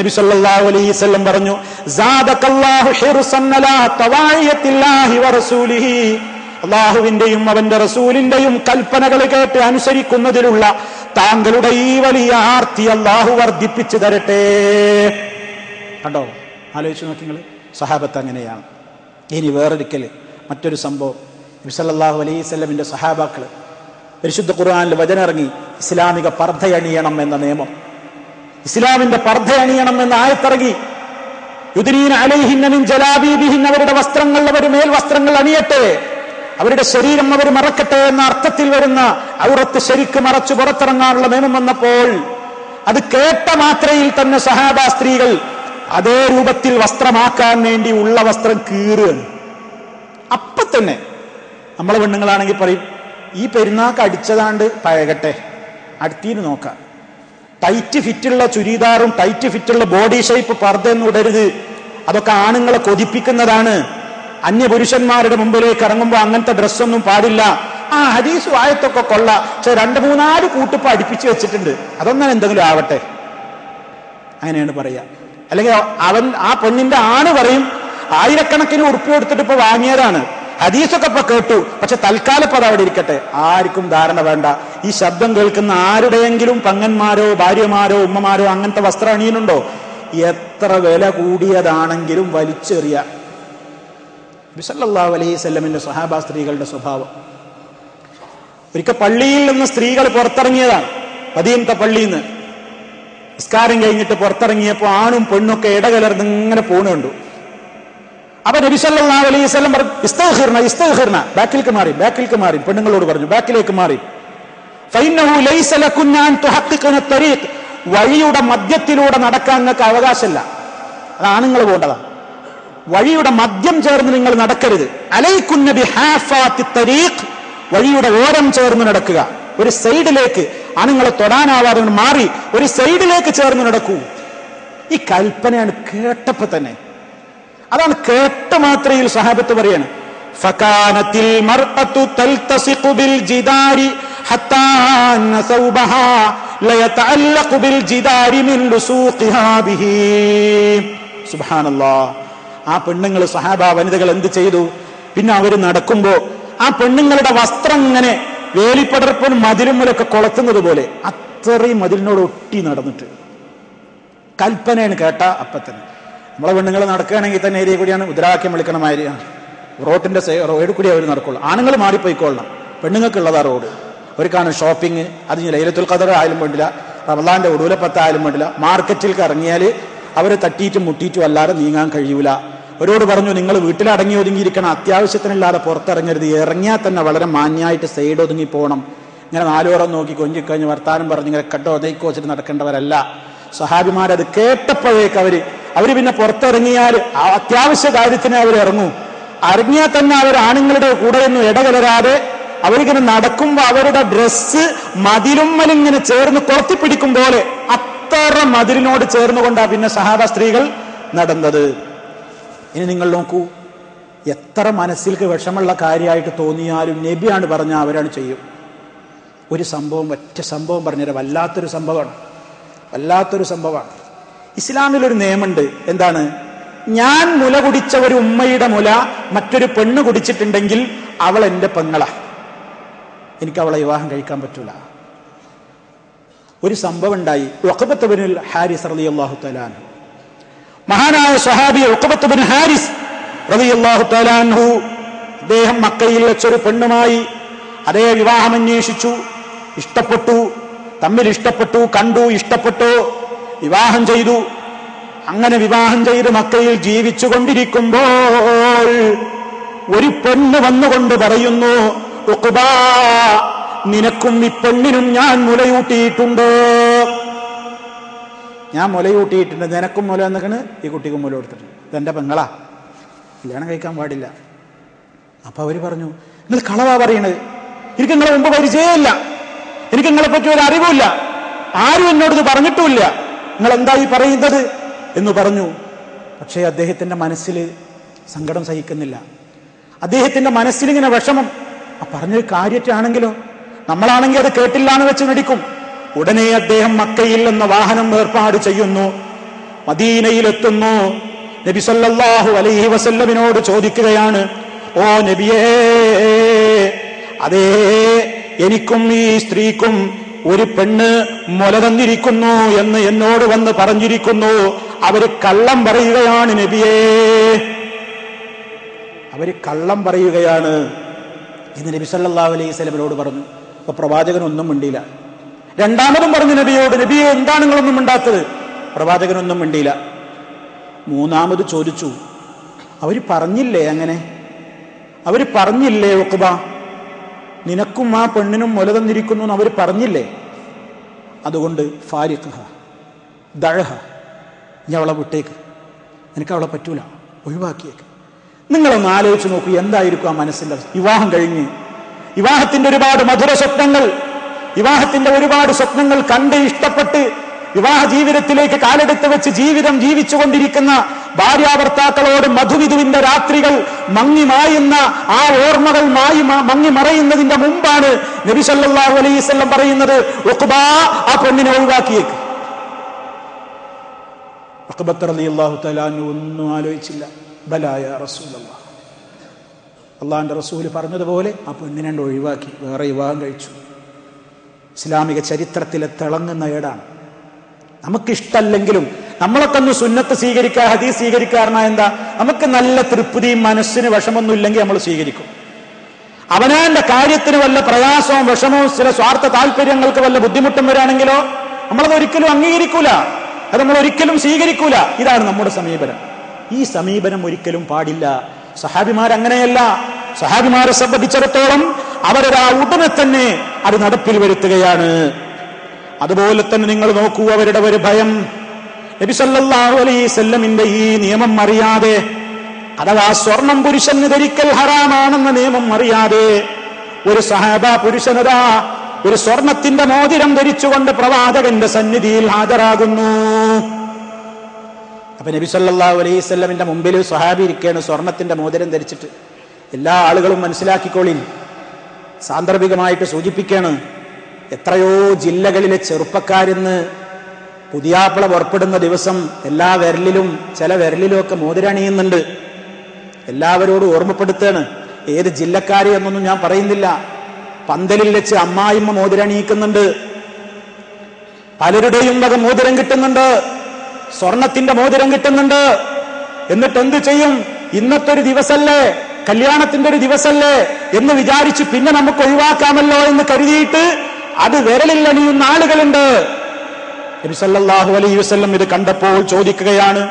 നബി സല്ലല്ലാഹു അലൈഹി വസല്ലം പറഞ്ഞു, സാദകല്ലാഹു ഹിർസൻ അലാ തവായിയത്തില്ലാഹി വറസൂലിഹി, അള്ളാഹുവിന്റെയും അവന്റെ റസൂലിന്റെയും കൽപ്പനകൾ കേട്ട് അനുസരിക്കുന്നതിലുള്ള താങ്കളുടെ ഈ വലിയ ആർത്തി അള്ളാഹു വർദ്ധിപ്പിച്ചു തരട്ടെ. കണ്ടോ, ആലോചിച്ച് നോക്കി നിങ്ങൾ. സഹാബത്ത് അങ്ങനെയാണ്. ഇനി വേറൊരിക്കല് മറ്റൊരു സംഭവം. നബി സല്ലല്ലാഹു അലൈഹി വസല്ലമിന്റെ സഹാബാക്കള് പരിശുദ്ധ ഖുർആനിൽ വചനം ഇറങ്ങി, ഇസ്ലാമിക പർദ്ദ അണിയണം എന്ന നിയമം, ഇസ്ലാമിന്റെ പർദ്ദ അണിയണം എന്ന ആയത്തിറങ്ങി. യുദ്നീന അലൈഹിന്ന മിൻ ജലാബീബിഹിൻ, അവരുടെ വസ്ത്രങ്ങൾ, അവർ മേൽ വസ്ത്രങ്ങൾ അണിയട്ടെ, അവരുടെ ശരീരം അവർ മറക്കട്ടെ എന്ന അർത്ഥത്തിൽ വരുന്ന ഔറത്ത് ശരിക്ക് മറച്ചു പുറത്തിറങ്ങാനുള്ള നിയമം വന്നപ്പോൾ അത് കേട്ട മാത്രയിൽ തന്നെ സഹാബാ സ്ത്രീകൾ അതേ രൂപത്തിൽ വസ്ത്രമാക്കാൻ വേണ്ടി ഉള്ള വസ്ത്രം കീറുകയാണ്. അപ്പൊ തന്നെ നമ്മളെ പെണ്ണുങ്ങളാണെങ്കിൽ പറയും, ഈ പെരുന്നാക്ക് അടിച്ചതാണ്ട് പഴകട്ടെ, അടുത്തീന് നോക്കാം. ടൈറ്റ് ഫിറ്റുള്ള ചുരിദാറും ടൈറ്റ് ഫിറ്റുള്ള ബോഡി ഷേപ്പ് പർദ്ദയൊന്നും ഇടരുത്, അതൊക്കെ ആണുങ്ങളെ കൊതിപ്പിക്കുന്നതാണ്. അന്യപുരുഷന്മാരുടെ മുമ്പിലേക്ക് ഇറങ്ങുമ്പോൾ അങ്ങനത്തെ ഡ്രസ്സൊന്നും പാടില്ല. ആ ഹദീസ് ആയത്തൊക്കെ കൊള്ള, പക്ഷെ 2-3 കൂട്ടിപ്പ് അടുപ്പിച്ച് വെച്ചിട്ടുണ്ട്, അതൊന്നും എന്തെങ്കിലും ആവട്ടെ, അങ്ങനെയാണ് പറയാ. അല്ലെങ്കിൽ ആ പെണ്ണിന്റെ ആണ് പറയും, ആയിരക്കണക്കിന് ഉറുപ്പിക കൊടുത്തിട്ട് ഇപ്പൊ വാങ്ങിയതാണ്, ഹദീസൊക്കെ ഇപ്പൊ കേട്ടു, പക്ഷെ തൽക്കാലം ഇപ്പൊ അത് അവിടെ ഇരിക്കട്ടെ, ആർക്കും ധാരണ വേണ്ട. ഈ ശബ്ദം കേൾക്കുന്ന ആരുടെയെങ്കിലും പങ്ങന്മാരോ ഭാര്യമാരോ ഉമ്മമാരോ അങ്ങനത്തെ വസ്ത്രം അണിയുന്നുണ്ടോ? എത്ര വില കൂടിയതാണെങ്കിലും വലിച്ചെറിയ. നബി സല്ലല്ലാഹു അലൈഹി വസല്ലമിന്റെ സ്വഹാബാ സ്ത്രീകളുടെ സ്വഭാവം. ഒരിക്കൽ പള്ളിയിൽ നിന്ന് സ്ത്രീകൾ പുറത്തിറങ്ങിയതാണ്, മദീനത്തെ പള്ളിയിൽ നിന്ന്. നിസ്കാരം കഴിഞ്ഞിട്ട് പുറത്തിറങ്ങിയപ്പോൾ ആണും പെണ്ണൊക്കെ ഇടകലർന്ന് ഇങ്ങനെ പോണു കണ്ടു. അപ്പൊ നബി സല്ലല്ലാഹു അലൈഹി വസല്ലം പറഞ്ഞു, ഇസ്തഗ്ഫിർന, ബാക്കിലേക്ക് മാറി. പെണ്ണുങ്ങളോട് പറഞ്ഞു, ബാക്കിലേക്ക് മാറി. ഫഇന്നഹു ലൈസ ലകുന്ന അൻ തുഹഖിഖന തരീഖ്, വഴിയുടെ മധ്യത്തിലൂടെ നടക്കാൻ നിങ്ങൾക്ക് അവകാശമില്ല. അത് ആണുങ്ങൾ പോകേണ്ടതാണ്. വഴിയുടെ മധ്യം ചേർന്ന് നിങ്ങൾ നടക്കരുത്. അലൈകുന്ന ബിഹാഫാത്തി തരീഖ്, വഴിയുടെ ഓരം ചേർന്ന് നടക്കുക. ഒരു സൈഡിലേക്ക് ആണുങ്ങളെ തൊടാനാവാതെ മാറി ഒരു സൈഡിലേക്ക് ചേർന്ന് നടക്കൂ. ഈ കൽപ്പനയാണ് കേട്ടപ്പോ തന്നെ. അതാണ് കേട്ട മാത്രയിൽ സഹാബത്ത് പറയാണ്, ഫകാനത്തിൽ മർഅതു തൽതസിഖു ബിൽ ജിദാരി ഹത്താ അന്ന സൗബഹാ ലയതഅല്ലഖു ബിൽ ജിദാരി മിൻ ലുസൂഖിഹാ ബിഹി. സുബ്ഹാനല്ലാഹ്. ആ പെണ്ണുങ്ങൾ, സഹാബ വനിതകൾ എന്ത് ചെയ്തു? പിന്നെ അവര് നടക്കുമ്പോ ആ പെണ്ണുങ്ങളുടെ വസ്ത്രം ഇങ്ങനെ വേലിപ്പടർപ്പനും മതിലുമ്മലൊക്കെ കൊളത്തുന്നത് പോലെ അത്രയും മതിലിനോട് ഒട്ടി നടന്നിട്ട്. കൽപ്പനയാണ് കേട്ട അപ്പത്തന്നെ. നമ്മളെ പെണ്ണുങ്ങൾ നടക്കുകയാണെങ്കിൽ തന്നെ ഏരിയ കൂടിയാണ് മുദ്രാവാക്യം വിളിക്കണമായിരിക്കും. റോഡിന്റെ റോഡ് കൂടി അവർ നടക്കുള്ളൂ. ആണുങ്ങൾ മാറിപ്പോയിക്കൊള്ളണം. പെണ്ണുങ്ങൾക്കുള്ളതാ റോഡ്. അവർക്കാണ് ഷോപ്പിംഗ്. അത് ലൈലത്തുൽ ഖദർ ആയാലും വേണ്ടില്ല, റമളാന്റെ ഒടുവിലപ്പത്തായാലും വേണ്ടില്ല. മാർക്കറ്റിലേക്ക് ഇറങ്ങിയാൽ അവരെ തട്ടിയിട്ടും മുട്ടിയിട്ടും അല്ലാതെ നീങ്ങാൻ കഴിയൂല. അവരോട് പറഞ്ഞു, നിങ്ങൾ വീട്ടിൽ അടങ്ങി ഒതുങ്ങിയിരിക്കണം, അത്യാവശ്യത്തിനല്ലാതെ പുറത്തിറങ്ങരുത്. ഇറങ്ങിയാൽ തന്നെ വളരെ മാന്യമായിട്ട് സൈഡ് ഒതുങ്ങി പോകണം. ഇങ്ങനെ നാലുപുറം നോക്കി കൊഞ്ചിക്കഴിഞ്ഞ് വർത്താനം പറഞ്ഞ് ഇങ്ങനെ കട്ടോ ഒതയ്ക്കോ വെച്ചിട്ട് നടക്കേണ്ടവരല്ല. സഹാബിമാരത് കേട്ടപ്പോഴേക്ക് അവര് പിന്നെ പുറത്തിറങ്ങിയാൽ അത്യാവശ്യ കാര്യത്തിന് അവർ ഇറങ്ങും. ഇറങ്ങിയാൽ തന്നെ അവർ ആണുങ്ങളുടെ കൂടെ ഒന്നും ഇടകലരാതെ അവരിങ്ങനെ നടക്കുമ്പോൾ അവരുടെ ഡ്രസ്സ് മതിലുമ്മലിങ്ങനെ ചേർന്ന് കൊളത്തിപ്പിടിക്കും പോലെ അത്ര മതിലിനോട് ചേർന്നുകൊണ്ടാണ് പിന്നെ സഹാബ സ്ത്രീകൾ നടന്നത്. ഇനി നിങ്ങൾ നോക്കൂ, എത്ര മനസ്സിലേക്ക് വിഷമുള്ള കാര്യമായിട്ട് തോന്നിയാലും നബിയാണ് പറഞ്ഞാൽ അവരാണ് ചെയ്യും. ഒരു സംഭവം, ഒറ്റ സംഭവം പറഞ്ഞുതരാം. വല്ലാത്തൊരു സംഭവമാണ്. ഇസ്ലാമിലൊരു നിയമമുണ്ട്. എന്താണ്? ഞാൻ മുല കുടിച്ച ഒരു ഉമ്മയുടെ മുല മറ്റൊരു പെണ്ണ് കുടിച്ചിട്ടുണ്ടെങ്കിൽ അവൾ എന്റെ പെങ്ങളാ, എനിക്ക് അവളെ വിവാഹം കഴിക്കാൻ പറ്റൂല. ഒരു സംഭവം ഉണ്ടായി. ഉഖബത്ത് ബിനുൽ ഹാരിസ് റളിയല്ലാഹു തആല അൻഹു, മഹാനായ സ്വഹാബി ഉഖബത്ത് ബിൻ ഹാരിസ് റളിയല്ലാഹു തആല അൻഹു, അദ്ദേഹം മക്കയിൽ വെച്ചൊരു പെണ്ണുമായി അതേ വിവാഹം അന്വേഷിച്ചു, തമ്മിൽ ഇഷ്ടപ്പെട്ടു, കണ്ടു, ഇഷ്ടപ്പെട്ടു, വിവാഹം ചെയ്തു. അങ്ങനെ വിവാഹം ചെയ്ത് മക്കയിൽ ജീവിച്ചു കൊണ്ടിരിക്കുമ്പോൾ ഒരു പെണ്ണ് വന്നുകൊണ്ട് പറയുന്നു, ഉഖബാ, നിനക്കും ഈ പെണ്ണിനും ഞാൻ മുലയൂട്ടിയിട്ടുണ്ട്. നിനക്കും മുല എന്നൊക്കെയാണ്, ഈ കുട്ടിക്കും മുല കൊടുത്തിട്ടുണ്ട്. ഇതെന്റെ പെങ്ങളാ, കല്യാണം കഴിക്കാൻ പാടില്ല. അപ്പൊ അവര് പറഞ്ഞു, നിങ്ങൾ കളവാ പറയണത്, എനിക്ക് നിങ്ങളെ മുമ്പ് പരിചയമില്ല, എനിക്ക് നിങ്ങളെ പറ്റി ഒരു അറിവില്ല, ആരും എന്നോട് ഇത് പറഞ്ഞിട്ടുമില്ല, നിങ്ങൾ എന്തായി പറയുന്നത് എന്ന് പറഞ്ഞു. പക്ഷേ അദ്ദേഹത്തിന്റെ മനസ്സിൽ സങ്കടം സഹിക്കുന്നില്ല. അദ്ദേഹത്തിന്റെ മനസ്സിലിങ്ങനെ വിഷമം. ആ പറഞ്ഞൊരു കാര്യറ്റാണെങ്കിലോ, നമ്മളാണെങ്കിൽ അത് കേട്ടില്ല എന്ന് വെച്ച് നടിക്കും. ഉടനെ അദ്ദേഹം മക്കയിൽ നിന്ന് വാഹനം ഏർപ്പാട് ചെയ്യുന്നു, മദീനയിലെത്തുന്നു. നബി സല്ലല്ലാഹു അലൈഹി വസല്ലമിനോട് ചോദിക്കുകയാണ്, ഓ നബിയേ, അതേ എനിക്കും ഈ സ്ത്രീക്കും ഒരു പെണ്ണ് മുല തന്നിരിക്കുന്നു എന്ന് എന്നോട് വന്ന് പറഞ്ഞിരിക്കുന്നു. അവര് കള്ളം പറയുകയാണ് നബിയേ, അവര് കള്ളം പറയുകയാണ് എന്ന് നബി സല്ലല്ലാഹു അലൈഹി വസല്ലമയോട് പറഞ്ഞു. അപ്പൊ പ്രവാചകൻ ഒന്നും മിണ്ടിയില്ല. രണ്ടാമതും പറഞ്ഞു നബിയോട്, നബിയെ എന്താണ് നിങ്ങളൊന്നും മിണ്ടാത്തത്? പ്രവാചകനൊന്നും മിണ്ടിയില്ല. മൂന്നാമത് ചോദിച്ചു, അവര് പറഞ്ഞില്ലേ അങ്ങനെ? അവര് പറഞ്ഞില്ലേ ഉഖബ, നിനക്കും ആ പെണ്ണിനും മുല തന്നിരിക്കുന്നു എന്ന് അവര് പറഞ്ഞില്ലേ? അതുകൊണ്ട് ഫാരിഖ്ഹ ദഅഹ, നീ അവളെ വിട്ടേക്ക്, നിനക്ക് അവളെ പറ്റൂല, ഒഴിവാക്കിയേക്ക്. നിങ്ങളൊന്ന് ആലോചിച്ച് നോക്കൂ, എന്തായിരിക്കും ആ മനസ്സിന്റെ. വിവാഹം കഴിഞ്ഞ് വിവാഹത്തിന്റെ ഒരുപാട് മധുര സ്വപ്നങ്ങൾ, വിവാഹത്തിന്റെ ഒരുപാട് സ്വപ്നങ്ങൾ കണ്ട് ഇഷ്ടപ്പെട്ട് വിവാഹ ജീവിതത്തിലേക്ക് കാലെടുത്ത് വെച്ച് ജീവിതം ജീവിച്ചുകൊണ്ടിരിക്കുന്ന ഭാര്യാഭർത്താക്കളോട് മധുവിധുവിന്റെ രാത്രികൾ മങ്ങി മായുന്ന ആ ഓർമ്മകൾ മങ്ങി മറയുന്നതിന്റെ മുമ്പാണ് നബി സല്ലല്ലാഹു അലൈഹി വസല്ലം പറയുന്നത്, ഉഖബാ, ആ പെണ്ണിനെ ഒഴിവാക്കിയേക്ക്. ഉഖബത്ത് റളിയല്ലാഹു തആല അൻഹു ഒന്നും ആലോചിച്ചില്ല. ബലാ യാ റസൂലല്ലാഹ്, അള്ളാഹിന്റെ റസൂല് പറഞ്ഞതുപോലെ ആ പെണ്ണിനെ ഒഴിവാക്കി, വേറെ വിവാഹം കഴിച്ചു. ഇസ്ലാമിക ചരിത്രത്തിലെ തിളങ്ങുന്ന ഏടാണ്. നമുക്കിഷ്ടല്ലെങ്കിലും നമ്മളൊക്കെ ഒന്ന് സുന്നത്ത് സ്വീകരിക്കുക, ഹദീസ് സ്വീകരിക്കാറുണ്ട്. എന്താ, നമുക്ക് നല്ല തൃപ്തിയും മനസ്സിന് വിഷമൊന്നും ഇല്ലെങ്കിൽ നമ്മൾ സ്വീകരിക്കും. അവനാന്റെ കാര്യത്തിന് വല്ല പ്രയാസവും വിഷമവും ചില സ്വാർത്ഥ താല്പര്യങ്ങൾക്ക് വല്ല ബുദ്ധിമുട്ടും വരാണെങ്കിലോ നമ്മളത് ഒരിക്കലും അംഗീകരിക്കൂല, അത് നമ്മൾ ഒരിക്കലും സ്വീകരിക്കൂല. ഇതാണ് നമ്മുടെ സമീപനം. ഈ സമീപനം ഒരിക്കലും പാടില്ല. സഹാബിമാർ അങ്ങനെയല്ല. സഹാബിമാരെ സംബന്ധിച്ചിടത്തോളം അവരൊരാ ഉടനെ തന്നെ അത് നടപ്പിൽ വരുത്തുകയാണ്. അതുപോലെ തന്നെ നിങ്ങൾ നോക്കൂ, അവരുടെ ഒരു ഭയം. നബി സല്ലല്ലാഹു അലൈഹി വസല്ലമിന്റെ ഈ നിയമം അറിയാതെ, അഥവാ സ്വർണം പുരുഷന് ധരിക്കൽ ഹറാമാണെന്ന നിയമം അറിയാതെ ഒരു സഹാബ പുരുഷനതാ ഒരു സ്വർണത്തിന്റെ മോതിരം ധരിച്ചുകൊണ്ട് പ്രവാചകന്റെ സന്നിധിയിൽ ഹാജരാകുന്നു. അപ്പൊ നബി സല്ലല്ലാഹു അലൈഹി വസല്ലമിന്റെ മുമ്പിൽ സ്വഹാബി ഇരിക്കുകയാണ് സ്വർണത്തിന്റെ മോതിരം ധരിച്ചിട്ട്. എല്ലാ ആളുകളും മനസ്സിലാക്കിക്കോളിൻ, സാന്ദർഭികമായിട്ട് സൂചിപ്പിക്കുകയാണ്. എത്രയോ ജില്ലകളിലെ ചെറുപ്പക്കാരിന്ന് പുതിയാപ്പിള പുറപ്പെടുന്ന ദിവസം എല്ലാ വിരലിലും ചില വിരലിലും ഒക്കെ മോതിരണിയുന്നുണ്ട്. എല്ലാവരോടും ഓർമ്മപ്പെടുത്തുകയാണ്. ഏത് ജില്ലക്കാരി എന്നൊന്നും ഞാൻ പറയുന്നില്ല. പന്തലിൽ വെച്ച് അമ്മായിമ്മ മോതിരണിയിക്കുന്നുണ്ട്. പലരുടെയും വക മോതിരം കിട്ടുന്നുണ്ട്, സ്വർണത്തിന്റെ മോതിരം കിട്ടുന്നുണ്ട്. എന്നിട്ട് എന്ത് ചെയ്യും? ഇന്നത്തെ ഒരു ദിവസല്ലേ, കല്യാണത്തിന്റെ ഒരു ദിവസല്ലേ എന്ന് വിചാരിച്ച് പിന്നെ നമുക്ക് ഒഴിവാക്കാമല്ലോ എന്ന് കരുതിയിട്ട് അത് വിരലിൽ അണിയുന്ന ആളുകളുണ്ട്. നബി സല്ലല്ലാഹു അലൈഹി വസല്ലം ഇത് കണ്ടപ്പോൾ ചോദിക്കുകയാണ്,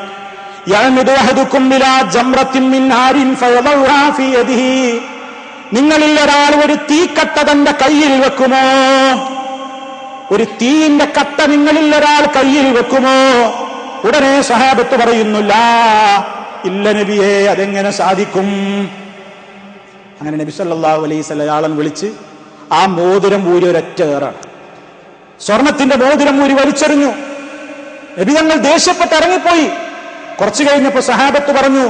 നിങ്ങളിൽ ഒരാൾ ഒരു തീക്കട്ട തന്റെ കയ്യിൽ വെക്കുമോ? ഒരു തീയിന്റെ കട്ട നിങ്ങളിൽ ഒരാൾ കയ്യിൽ വെക്കുമോ? ഉടനെ സഹാബത്ത് പറയുന്നു, ലാ, ഇല്ല നബിയേ, അതെങ്ങനെ സാധിക്കും? അങ്ങനെ നബി സല്ലല്ലാഹു അലൈഹി വസല്ലം ആളൻ വിളിച്ച് ആ മോതിരം ഊരി ഒരൊറ്റ ഏറാണ്. സ്വർണത്തിന്റെ മോതിരം ഊരി വലിച്ചെറിഞ്ഞു. നബി തങ്ങൾ ദേഷ്യപ്പെട്ട് ഇറങ്ങിപ്പോയി. കുറച്ചു കഴിഞ്ഞപ്പോ സഹാബത്ത് പറഞ്ഞു,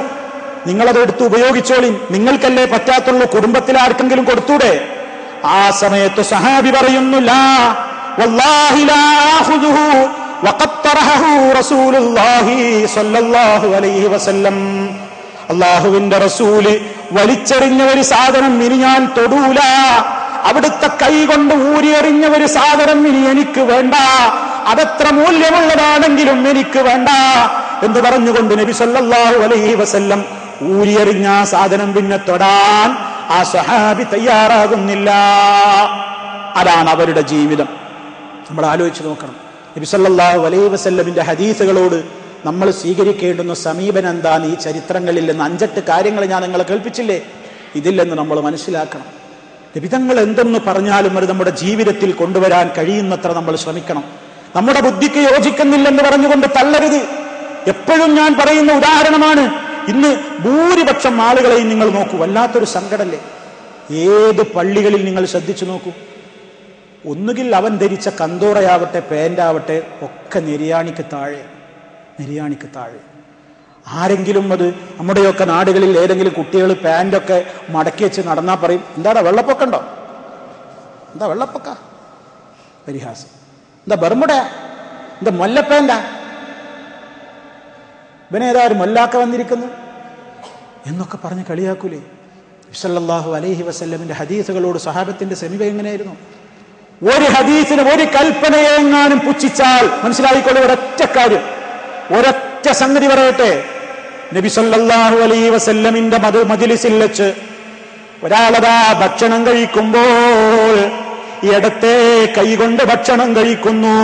നിങ്ങളത് എടുത്ത് ഉപയോഗിച്ചോളി, നിങ്ങൾക്കല്ലേ പറ്റാത്തുള്ളൂ, കുടുംബത്തിൽ ആർക്കെങ്കിലും കൊടുത്തൂടെ? ആ സമയത്ത് സഹാബി പറയുന്നു, ലാ വല്ലാഹി ലാ ആഖുദുഹു വഖദ് തറഹു റസൂലുള്ളാഹി സ്വല്ലല്ലാഹു അലൈഹി വസല്ലം. അല്ലാഹുവിന്റെ റസൂല് വലിച്ചെറിഞ്ഞ ഒരു സാധനം ഇനി ഞാൻ തൊടൂല. അവിടുത്തെ കൈ കൊണ്ട് ഊരിയെറിഞ്ഞ ഒരു സാധനം ഇനി എനിക്ക് വേണ്ട. അതെത്ര മൂല്യമുള്ളതാണെങ്കിലും എനിക്ക് വേണ്ട എന്ന് പറഞ്ഞുകൊണ്ട് നബി സല്ലല്ലാഹു അലൈഹി വസല്ലം ഊരിയെറിഞ്ഞ സാധനം പിന്നെ തൊടാൻ ആ സഹാബി തയ്യാറാകുന്നില്ല. അതാണ് അവരുടെ ജീവിതം. നമ്മൾ ആലോചിച്ച് നോക്കണം. നബി സല്ലല്ലാഹു അലൈഹി വസല്ലമിന്റെ ഹദീസുകളോട് നമ്മൾ സ്വീകരിക്കേണ്ടുന്ന സമീപനം എന്താണ്? ഈ ചരിത്രങ്ങളിൽ നിന്ന് 5-8 കാര്യങ്ങൾ ഞാൻ നിങ്ങളെ കേൾപ്പിച്ചില്ലേ? ഇതില്ലെന്ന് നമ്മൾ മനസ്സിലാക്കണം. നബിതങ്ങൾ എന്തെന്ന് പറഞ്ഞാലും അത് നമ്മുടെ ജീവിതത്തിൽ കൊണ്ടുവരാൻ കഴിയുന്നത്ര നമ്മൾ ശ്രമിക്കണം. നമ്മുടെ ബുദ്ധിക്ക് യോജിക്കുന്നില്ലെന്ന് പറഞ്ഞുകൊണ്ട് തള്ളരുത്. എപ്പോഴും ഞാൻ പറയുന്ന ഉദാഹരണമാണ്. ഇന്ന് ഭൂരിപക്ഷം ആളുകളെയും നിങ്ങൾ നോക്കൂ, വല്ലാത്തൊരു സങ്കടല്ലേ? ഏത് പള്ളികളിൽ നിങ്ങൾ ശ്രദ്ധിച്ചു നോക്കൂ, ഒന്നുകിൽ അവൻ ധരിച്ച കന്തോറയാവട്ടെ പാൻ്റാവട്ടെ ഒക്കെ നെരിയാണിക്ക് താഴെ. ആരെങ്കിലും അത് നമ്മുടെയൊക്കെ നാടുകളിൽ ഏതെങ്കിലും കുട്ടികൾ പാൻ്റൊക്കെ മടക്കി വെച്ച് നടന്നാൽ പറയും, എന്താടാ വെള്ളപ്പൊക്കണ്ടോ? എന്താ വെള്ളപ്പൊക്ക? പരിഹാസം. എന്താ ബർമുടയാ? എന്താ മൊല്ലപ്പാൻ്റാ? ഇവനേതായാലും മൊല്ലാക്ക വന്നിരിക്കുന്നു എന്നൊക്കെ പറഞ്ഞ് കളിയാക്കൂലേ? സല്ലല്ലാഹു അലൈഹി വസല്ലമിന്റെ ഹദീസുകളോട് സഹാബത്തിന്റെ സമീപം എങ്ങനെയായിരുന്നു? ഒരു ഹദീസിന് ഒരു കൽപ്പനയെ എങ്ങാനും പുച്ഛിച്ചാൽ മനസ്സിലായിക്കൊള്ളു. ഒരൊറ്റ കാര്യം, ഒരൊറ്റ സംഗതി പറയട്ടെ. നബി സല്ലല്ലാഹു അലൈഹി വസല്ലമിന്റെ മജ്‌ലിസിൽ വെച്ച് ഒരാളതാ ഭക്ഷണം കഴിക്കുമ്പോൾ ഇടത്തെ കൈകൊണ്ട് ഭക്ഷണം കഴിക്കുന്നു.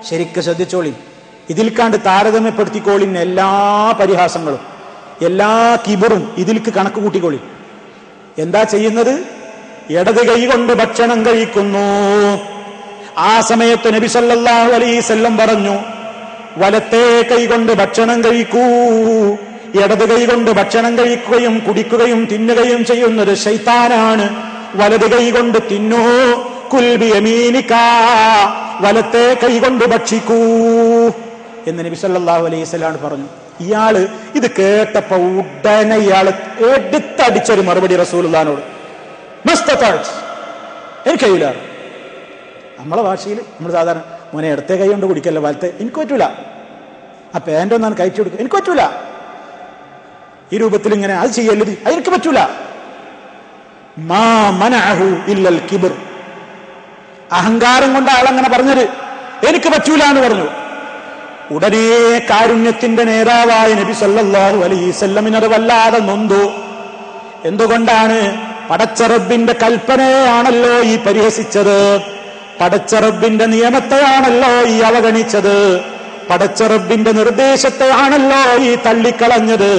ശരിക്ക് ശ്രദ്ധിച്ചോളി, ഇതിൽ കണ്ട് താരതമ്യപ്പെടുത്തിക്കോളിൻ എല്ലാ പരിഹാസങ്ങളും, എല്ലാ കിബറും ഇതിൽക്ക് കണക്ക് കൂട്ടിക്കോളി. എന്താ ചെയ്യുന്നത്? ഇടത് കൈ കൊണ്ട് ഭക്ഷണം കഴിക്കുന്നു. ആ സമയത്ത് നബി സല്ലല്ലാഹു അലൈഹി വസല്ലം പറഞ്ഞു, വലത്തെ കൈ കൊണ്ട് ഭക്ഷണം കഴിക്കൂ. ഇടത് കൈ കൊണ്ട് ഭക്ഷണം കഴിക്കുകയും കുടിക്കുകയും തിന്നുകയും ചെയ്യുന്നത് ശൈത്താനാണ്. വലത് കൈ കൊണ്ട് തിന്നൂ. കുൽ ബിയമീനിക, വലത്തെ കൈ കൊണ്ട് ഭക്ഷിക്കൂ എന്ന് നബി സല്ലല്ലാഹു അലൈഹി വസല്ലം പറഞ്ഞു. ഇയാള് ഇത് കേട്ടപ്പോ ഉടനെ ഇയാള് എടുത്തടിച്ചൊരു മറുപടി റസൂലുള്ളാഹിനോട്, എനിക്കറിയില്ല. നമ്മളെ ഭാഷയിൽ നമ്മൾ സാധാരണ, മോനെ ഇടത്തെ കൈ കൊണ്ട് കുടിക്കല്ല, വലത്തെ എനിക്ക് പറ്റൂല, ആ പാൻ്റ് ഒന്നാണ് കഴിച്ചു കൊടുക്കുക, എനിക്ക് പറ്റൂല, ഈ രൂപത്തിൽ ഇങ്ങനെ അത് ചെയ്യല്ലത്, അതെനിക്ക് പറ്റൂല. മാ മനഅഹു ഇല്ലൽ കിബ്ർ, അഹങ്കാരം കൊണ്ട് ആളങ്ങനെ പറഞ്ഞത്. എനിക്ക് പറ്റൂല എന്ന് പറഞ്ഞു. ഉടനെ കാരുണ്യത്തിന്റെ നേതാവായ നബി സല്ലല്ലാഹു അലൈഹി വസല്ലമിനത് വല്ലാതെ നൊന്തു. എന്തുകൊണ്ടാണ്? പടച്ച റബ്ബിന്റെ കൽപ്പനയാണല്ലോ ഈ പരിഹസിച്ചത്, പടച്ച റബ്ബിന്റെ നിയമത്തെയാണല്ലോ ഈ അവഗണിച്ചത്, പടച്ച റബ്ബിന്റെ നിർദ്ദേശത്തെയാണല്ലോ ഈ തള്ളിക്കളഞ്ഞത്.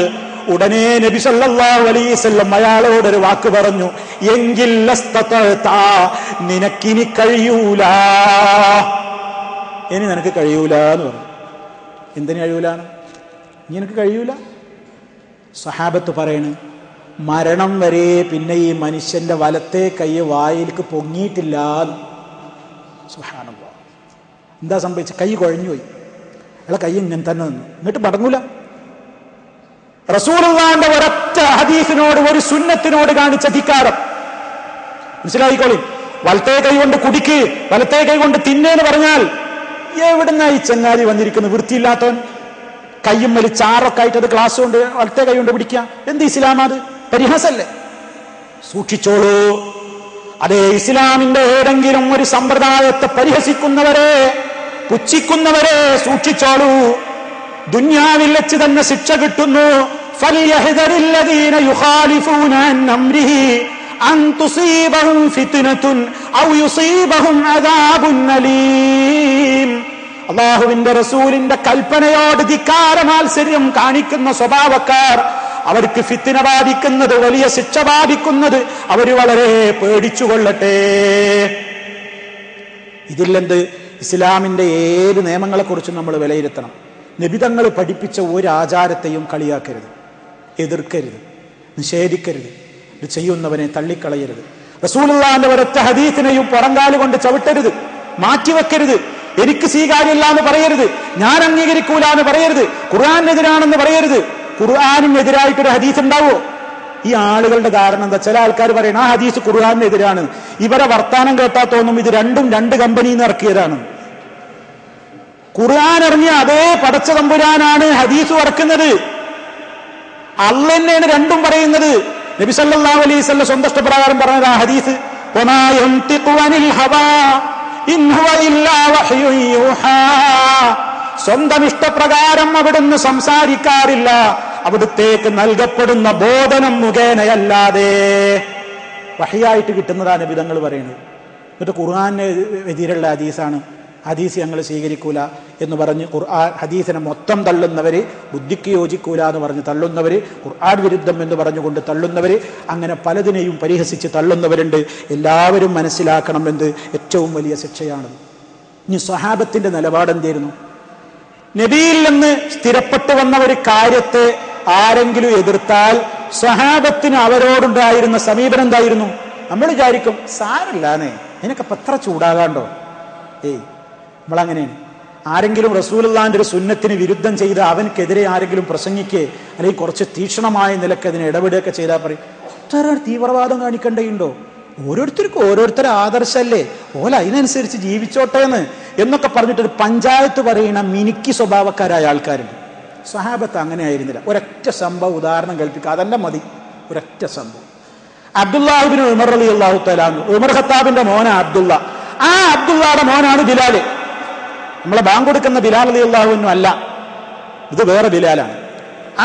ഉടനെ നബി സല്ലല്ലാഹു അലൈഹി വസല്ലം അയാളോടൊരു വാക്ക് പറഞ്ഞു, എങ്കിൽ നിനക്കിനി കഴിയൂല, ഇനി നിനക്ക് കഴിയൂല എന്ന് പറഞ്ഞു. എന്തിനു കഴിയൂലാണ്? ഇനി എനിക്ക് കഴിയൂല. സഹാബത്ത് പറയണ്, മരണം വരെ പിന്നെ ഈ മനുഷ്യന്റെ വലത്തെ കൈ വായിലേക്ക് പൊങ്ങിയിട്ടില്ല. സുബ്ഹാനല്ലാഹ്. എന്താ സംഭവിച്ച? കൈ കുഴഞ്ഞുപോയി. അയാളെ കൈ ഇങ്ങനെ തന്നെ നിന്നു, എന്നിട്ട് മടങ്ങൂല. റസൂലുള്ളാഹിന്റെ ഒരൊറ്റ ഹദീസിനോട്, ഒരു സുന്നത്തിനോട് കാണിച്ച ധിക്കാരം മനസ്സിലായിക്കോളി. വലത്തെ കൈ കൊണ്ട് കുടിക്ക്, വലത്തെ കൈ കൊണ്ട് തിന്നേന്ന് പറഞ്ഞാൽ എവിടുന്ന ഈ ചങ്ങാതി വന്നിരിക്കുന്നു? വൃത്തിയില്ലാത്തവൻ. കയ്യും വലി ചാറൊക്കെ ആയിട്ട് അത് ഗ്ലാസ് കൊണ്ട് വലത്തെ കൈ കൊണ്ട് പിടിക്കുക. എന്ത് ഇസ്ലാം? അത് പരിഹാസല്ലേ? സൂക്ഷിച്ചോളൂ. അതേ, ഇസ്ലാമിന്റെ ഏതെങ്കിലും ഒരു സമ്പ്രദായത്തെ പരിഹസിക്കുന്നവരെ, പുച്ഛിക്കുന്നവരെ സൂക്ഷിച്ചോളൂ. ദുനിയാവിൽ വെച്ച് തന്നെ ശിക്ഷ കിട്ടുന്നു. ഫൽയഹ്ദരില്ലദീന യുഖാലിഫൂന അൻ അംരിഹി അൻ തുസീബഹും ഫിത്നതുൻ ഔ യുസീബഹും അദാബുൻ അലീം. അല്ലാഹുവിന്റെ റസൂലിന്റെ കൽപ്പനയോട് ധിക്കാരമാത്സര്യം കാണിക്കുന്ന സ്വഭാവക്കാർ, അവർക്ക് ഫിത്ന ബാധിക്കുന്നത്, വലിയ ശിക്ഷ ബാധിക്കുന്നത് അവർ വളരെ പേടിച്ചുകൊള്ളട്ടെ. ഇതിലെന്ത്? ഇസ്ലാമിന്റെ ഏത് നിയമങ്ങളെക്കുറിച്ചും നമ്മൾ വിലയിരുത്തണം. നബിതങ്ങൾ പഠിപ്പിച്ച ഒരു ആചാരത്തെയും കളിയാക്കരുത്, എതിർക്കരുത്, നിഷേധിക്കരുത്. ഇത് ചെയ്യുന്നവനെ തള്ളിക്കളയരുത്. റസൂലുള്ളാഹിന്റെ ഒരൊറ്റ ഹദീസിനെയും പുറങ്കാല് കൊണ്ട് ചവിട്ടരുത്, മാറ്റിവെക്കരുത്. എനിക്ക് സ്വീകാര്യമില്ല എന്ന് പറയരുത്, ഞാൻ അംഗീകരിക്കൂല എന്ന് പറയരുത്, ഖുർആനെതിരാണെന്ന് പറയരുത്. ഖുർആനെതിരായിട്ടൊരു ഹദീസ് ഉണ്ടാവോ? ഈ ആളുകളുടെ ധാരണ എന്താ? ചില ആൾക്കാർ പറയണം ആ ഹദീസ് ഖുർആനെതിരാണ്. ഇവരെ വർത്താനം കേട്ടാ തോന്നും ഇത് രണ്ടും രണ്ട് കമ്പനിയിൽ നിന്ന് ഇറക്കിയതാണ്. ഖുർആൻ ഇറങ്ങിയ അതേ പടച്ച തമ്പുരാനാണ് ഹദീസ് ഇറക്കുന്നത്. അള്ളാഹ് തന്നെയാണ് രണ്ടും പറയുന്നത്. നബി സല്ലല്ലാഹു അലൈഹി വസല്ലം സ്വന്തം ഇഷ്ടപ്രകാരം പറഞ്ഞത് ആ ഹദീസ്, വമാ യൻതിഖു അനിൽ ഹവാ ഇൻ ഹുവ ഇല്ലാ വഹ്യു യൂഹാ. സ്വന്തം ഇഷ്ടപ്രകാരം അവിടുന്ന് സംസാരിക്കാറില്ല, അവിടുത്തേക്ക് നൽകപ്പെടുന്ന ബോധനം മുഖേനയല്ലാതെ. വഹ്യായിട്ട് കിട്ടുന്നതാ നബി തങ്ങൾ പറയുന്നത്. എന്നിട്ട് ഖുർആന് എതിരുള്ള ഹദീസാണ്, ഹദീസ് ഞങ്ങൾ സ്വീകരിക്കൂല എന്ന് പറഞ്ഞ് ഖുർആൻ ഹദീസിനെ മൊത്തം തള്ളുന്നവര്, ബുദ്ധിക്ക് യോജിക്കൂല എന്ന് പറഞ്ഞ് തള്ളുന്നവര്, ഖുർആൻ വിരുദ്ധം എന്ന് പറഞ്ഞുകൊണ്ട് തള്ളുന്നവര്, അങ്ങനെ പലതിനെയും പരിഹസിച്ച് തള്ളുന്നവരുണ്ട്. എല്ലാവരും മനസ്സിലാക്കണം, എന്ത് ഏറ്റവും വലിയ ശിക്ഷയാണ്. ഇനി സ്വഹാബത്തിന്റെ നിലപാടെന്തായിരുന്നു? നബിയിൽ നിന്ന് സ്ഥിരപ്പെട്ടു വന്ന ഒരു കാര്യത്തെ ആരെങ്കിലും എതിർത്താൽ സ്വഹാബത്തിന് അവരോടുണ്ടായിരുന്ന സമീപനം എന്തായിരുന്നു? നമ്മൾ വിചാരിക്കും സാരല്ലാന്നേ, അതിനൊക്കെ എത്ര ചൂടാകാണ്ടോ? നമ്മളങ്ങനെയാണ്. ആരെങ്കിലും റസൂലുള്ളാഹിന്റെ ഒരു സുന്നത്തിന് വിരുദ്ധം ചെയ്ത് അവൻക്കെതിരെ ആരെങ്കിലും പ്രസംഗിക്കേ അല്ലെങ്കിൽ കുറച്ച് തീക്ഷ്ണമായ നിലക്ക് അതിനെ ഇടപെടുകയൊക്കെ ചെയ്താൽ പറയും ഇത്ര തീവ്രവാദം കാണിക്കേണ്ടതുണ്ടോ? ഓരോരുത്തർക്കും ഓരോരുത്തരുടെ ആദർശമല്ലേ, ഓല അതിനനുസരിച്ച് ജീവിച്ചോട്ടെ എന്നൊക്കെ പറഞ്ഞിട്ടൊരു പഞ്ചായത്ത് പറയുന്ന മിനുക്കി സ്വഭാവക്കാരായ ആൾക്കാരുണ്ട്. സ്വഹാബത്ത് അങ്ങനെ ആയിരുന്നില്ല. ഒരൊറ്റ സംഭവം ഉദാഹരണം കൽപ്പിക്കുക, അതന്നെ മതി. ഒരൊറ്റ സംഭവം. അബ്ദുല്ലാഹ് ഇബ്നു ഉമർ റളിയല്ലാഹു തആല അൻഹു, ഉമർ ഖത്താബിന്റെ മോനാ അബ്ദുള്ള. ആ അബ്ദുള്ളയുടെ മോനാണ് ബിലാല്. നമ്മളെ ബാങ്ക് കൊടുക്കുന്ന ബിലാൽ റളിയല്ലാഹു അൻഹു അല്ല, ഇത് വേറെ ബിലാലാണ്.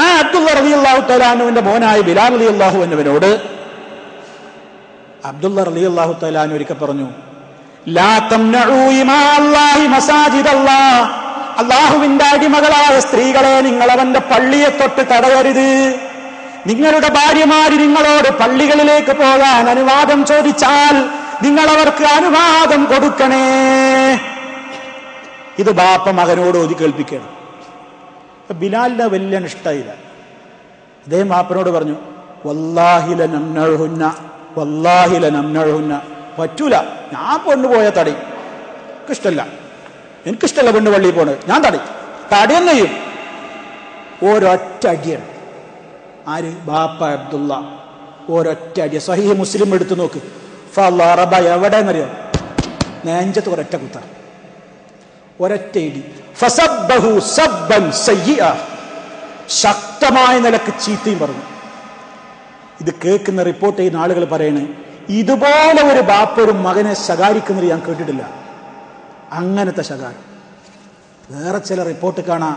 ആ അബ്ദുള്ള റളിയല്ലാഹു തആല അൻഹുവിന്റെ മോനായ ബിലാൽ റളിയല്ലാഹു അൻഹുവിനോട് അബ്ദുള്ള റളിയല്ലാഹു തആല അൻഹു ഒരിക്കൽ പറഞ്ഞു, ലാ തംനഉ ഇമാ അല്ലാഹി മസാജിദല്ലാഹ്. അല്ലാഹുവിന്റെ അടിമകളായ സ്ത്രീകളെ നിങ്ങൾ അവന്റെ പള്ളിയെ തൊട്ട് തടയരുത്. നിങ്ങളുടെ ഭാര്യമാര് നിങ്ങളോട് പള്ളികളിലേക്ക് പോകാൻ അനുവാദം ചോദിച്ചാൽ നിങ്ങൾ അവർക്ക് അനുവാദം കൊടുക്കണേ. ഇത് ബാപ്പ മകനോട് ഓതി കേൾപ്പിക്കണം. ബിലാലിന് വലിയ ഇഷ്ടമില്ല. അദ്ദേഹം ബാപ്പനോട് പറഞ്ഞു, വല്ലാഹി ലനംനഉഹുന്ന, വല്ലാഹി ലനംനഉഹുന്ന. പറ്റൂല, ഞാൻ പെണ്ണുപോയ തടി, എനിക്കിഷ്ടല്ല പെണ്ണ് പള്ളിയിൽ പോണത്, ഞാൻ തടിയെന്ന് ചെയ്യും. ഒരൊറ്റ അടിയാണ്. ആര്? ബാപ്പ അബ്ദുള്ള. ഒരൊറ്റ അടിയ. സഹീഹ് മുസ്ലിം എടുത്തു നോക്ക്. ഫളറബ, എവിടെയെന്നറിയോ? നെഞ്ചത്ത് ഒരൊറ്റ കുത്ത, ഒരൊറ്റ ഇടി. ഫസബ്ബഹു സബ്ബൻ സയ്യിഅ, ശക്തമായ നിലക്ക് ചീത്തയും പറഞ്ഞു. ഇത് കേൾക്കുന്ന റിപ്പോർട്ട് ചെയ്യുന്ന ആളുകൾ പറയണേ, ഇതുപോലെ ഒരു ബാപ്പ ഒരു മകനെ ശകാരിക്കുന്നത് ഞാൻ കേട്ടിട്ടില്ല. അങ്ങനത്തെ ശകാരം. വേറെ ചില റിപ്പോർട്ട് കാണാം,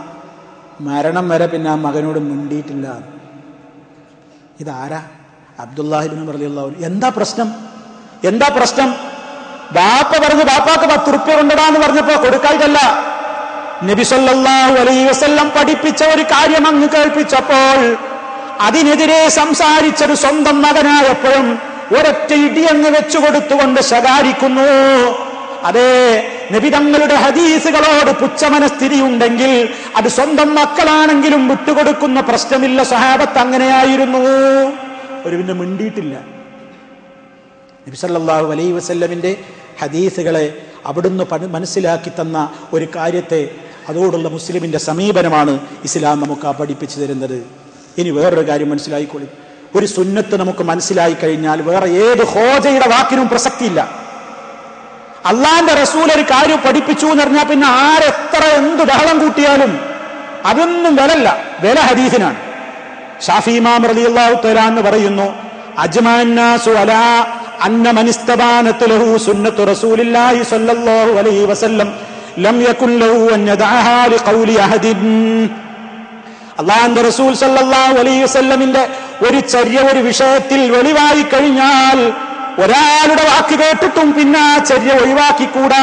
മരണം വരെ പിന്നെ ആ മകനോട് മിണ്ടിയിട്ടില്ല. ഇതാരാ? അബ്ദുല്ലാഹി ഇബ്നു റളിയല്ലാഹു അൻഹു. എന്താ പ്രശ്നം? ബാപ്പ പറഞ്ഞു, ബാപ്പാക്ക് 10 റുപ്യ കൊണ്ടിടാന്ന് പറഞ്ഞപ്പോ കൊടുക്കായിട്ടല്ല. നബി സല്ലല്ലാഹു അലൈഹി വസല്ലം പഠിപ്പിച്ച ഒരു കാര്യം അങ്ങ് കേൾപ്പിച്ചപ്പോൾ അതിനെതിരെ സംസാരിച്ചൊരു സ്വന്തം മകനായപ്പോഴും ഒരൊറ്റ ഇടിയങ്ങ് വെച്ചുകൊടുത്തുകൊണ്ട് ശകാരിക്കുന്നു. അതേ, നബി തങ്ങളുടെ ഹദീസുകളോട് പുച്ഛമനസ്ഥിതി ഉണ്ടെങ്കിൽ അത് സ്വന്തം മക്കളാണെങ്കിലും വിട്ടുകൊടുക്കുന്ന പ്രശ്നമില്ല. സഹാബത്ത് അങ്ങനെയായിരുന്നു. ഒരു പിന്നെ മിണ്ടിയിട്ടില്ല. നബി സല്ലല്ലാഹു അലൈഹി വസല്ലമിന്റെ ഹദീസുകളെ അവിടുന്ന് മനസ്സിലാക്കി തന്ന ഒരു കാര്യത്തെ, അതോടുള്ള മുസ്ലിമിന്റെ സമീപനമാണ് ഇസ്ലാം നമുക്ക് പഠിപ്പിച്ചു തരുന്നത്. ഇനി വേറൊരു കാര്യം മനസ്സിലായിക്കോളി, ഒരു സുന്നത്ത് നമുക്ക് മനസ്സിലായി കഴിഞ്ഞാൽ വേറെ ഏത് ഹോജയുടെ വാക്കിനും പ്രസക്തിയില്ല. അള്ളാന്റെ റസൂൽ ഒരു കാര്യം പഠിപ്പിച്ചു എന്ന് പറഞ്ഞാൽ പിന്നെ ആരെത്ര എന്ത് ബഹളം കൂട്ടിയാലും അതൊന്നും വില ഹദീസിനാണ്. ഷാഫി ഇമാം റളിയല്ലാഹു തആല എന്ന് പറയുന്നു, അജ്മഅന്നാസു അലാ അന്ന മൻ ഇസ്തബാനത് ലഹു സുന്നത്തു റസൂലില്ലാഹി സ്വല്ലല്ലാഹു അലൈഹി വസല്ലം ലം യകുൻ ലഹു അൻ യദഅഹാ ലിഖൗലി അഹദിൻ. അല്ലാഹുവിന്റെ റസൂൽ സ്വല്ലല്ലാഹു അലൈഹി വസല്ലമിന്റെ ഒരു ചര്യ ഒരു വിഷയത്തിൽ വെളിവായി കഴിഞ്ഞാൽ ഒരാളുടെ വാക്ക് കേട്ടിട്ടും പിന്നെ ആ ചര്യ ഒഴിവാക്കിക്കൂടാ.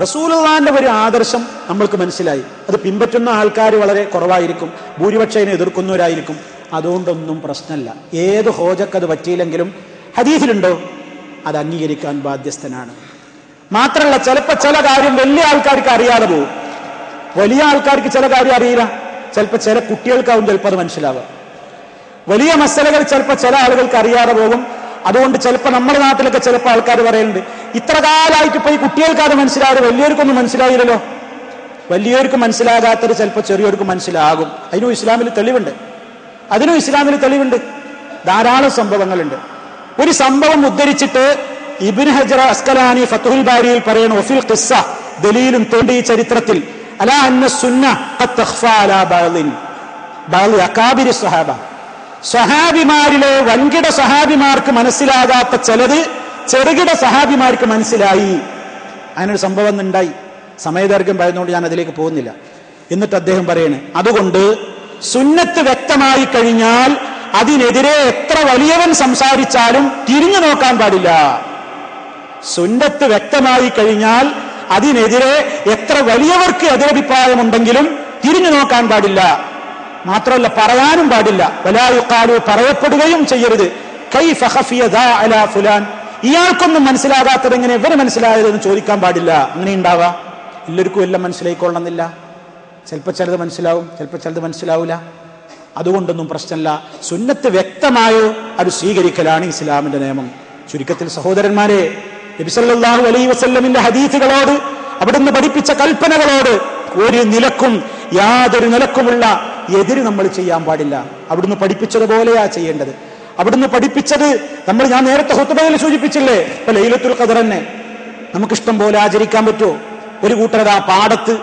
റസൂലുള്ളാഹിന്റെ ഒരു ആദർശം നമ്മൾക്ക് മനസ്സിലായി. അത് പിൻപറ്റുന്ന ആൾക്കാർ വളരെ കുറവായിരിക്കും, ഭൂരിപക്ഷം എതിർക്കുന്നവരായിരിക്കും. അതുകൊണ്ടൊന്നും പ്രശ്നമല്ല. ഏത് ഹോജക്കത് പറ്റിയില്ലെങ്കിലും ഹദീസിലുണ്ടോ അത് അംഗീകരിക്കാൻ ബാധ്യസ്ഥനാണ്. മാത്രമല്ല, ചിലപ്പോൾ ചില കാര്യം വലിയ ആൾക്കാർക്ക് അറിയാതെ പോകും. വലിയ ആൾക്കാർക്ക് ചില കാര്യം അറിയില്ല. ചിലപ്പോൾ ചില കുട്ടികൾക്കാവും ചിലപ്പോൾ അത് മനസ്സിലാവുക. വലിയ മസലകൾ ചിലപ്പോൾ ചില ആളുകൾക്ക് അറിയാതെ പോകും. അതുകൊണ്ട് ചിലപ്പോൾ നമ്മുടെ നാട്ടിലൊക്കെ ചിലപ്പോൾ ആൾക്കാർ പറയുന്നുണ്ട്, ഇത്ര കാലമായിട്ട് ഇപ്പൊ ഈ കുട്ടികൾക്ക് അത് മനസ്സിലാവും, വലിയവർക്കൊന്നും മനസ്സിലായില്ലല്ലോ. വലിയവർക്ക് മനസ്സിലാകാത്തത് ചിലപ്പോൾ ചെറിയവർക്ക് മനസ്സിലാകും. അതിനും ഇസ്ലാമിൽ തെളിവുണ്ട്. ധാരാളം സംഭവങ്ങളുണ്ട്. ഒരു സംഭവം ഉദ്ധരിച്ചിട്ട് ഇബ്നു ഹജർ അസ്കലാനി ഫത്ഹുൽ ബാരിയിൽ പറയുന്നു, വഫിൽ ഖിസ്സ ദലീലും തേണ്ടി ഈ ചരിത്രത്തിൽ അലാ അന്ന സുന്ന ഖദ് തഖ്ഫാ അലാ ബഅദി അകാബിരി സ്വഹാബ, സഹാബിമാരിലെ വൻകിട സഹാബിമാർക്ക് മനസ്സിലാകാത്ത ചിലത് ചെറുകിട സഹാബിമാർക്ക് മനസ്സിലായി. അതിനൊരു സംഭവം ഉണ്ടായി. സമയദൈർഘ്യം പറയുന്നതുകൊണ്ട് ഞാൻ അതിലേക്ക് പോകുന്നില്ല. എന്നിട്ട് അദ്ദേഹം പറയണേ, അതുകൊണ്ട് സുന്നത്ത് വ്യക്തമായി കഴിഞ്ഞാൽ അതിനെതിരെ എത്ര വലിയവൻ സംസാരിച്ചാലും തിരിഞ്ഞു നോക്കാൻ പാടില്ല. സുന്നത്ത് വ്യക്തമായി കഴിഞ്ഞാൽ അതിനെതിരെ എത്ര വലിയവർക്ക് എതിരഭിപ്രായമുണ്ടെങ്കിലും തിരിഞ്ഞു നോക്കാൻ പാടില്ല. മാത്രമല്ല, പറയാനും പാടില്ല. വലാ യുഖാലു, പറയപ്പെടുകയും ചെയ്യരുത്. കൈഫ ഖഫിയ ദാ അലാ ഫുലാൻ, ഇയാൾക്കൊന്നും മനസ്സിലാകാത്തത് എങ്ങനെ ഇവന് മനസ്സിലായതെന്ന് ചോദിക്കാൻ പാടില്ല. അങ്ങനെ ഉണ്ടാവാ. എല്ലാവർക്കും എല്ലാം മനസ്സിലായിക്കൊള്ളണമെന്നില്ല. ചിലപ്പോൾ ചിലത് മനസ്സിലാവും, ചിലപ്പോൾ ചിലത് മനസ്സിലാവില്ല. അതുകൊണ്ടൊന്നും പ്രശ്നമല്ല. സുന്നത്ത് വ്യക്തമായോ അത് സ്വീകരിക്കലാണ് ഇസ്ലാമിന്റെ നിയമം. ചുരുക്കത്തിൽ സഹോദരന്മാരെ, നബി സല്ലല്ലാഹു അലൈഹി വസല്ലമിന്റെ ഹദീസുകളോട്, അവിടുന്ന് പഠിപ്പിച്ച കൽപ്പനകളോട് ഒരു നിലക്കും യാതൊരു നിലക്കുമുള്ള എതിര് നമ്മൾ ചെയ്യാൻ പാടില്ല. അവിടുന്ന് പഠിപ്പിച്ചതുപോലെയാ ചെയ്യേണ്ടത്. അവിടുന്ന് പഠിപ്പിച്ചത് ഞാൻ നേരത്തെ ഖുത്ബയിൽ സൂചിപ്പിച്ചില്ലേ, ഇപ്പൊ ലൈലത്തുൽ ഖദർ തന്നെ നമുക്കിഷ്ടം പോലെ ആചരിക്കാൻ പറ്റുമോ? ഒരു കൂട്ടരതാ പാടത്ത്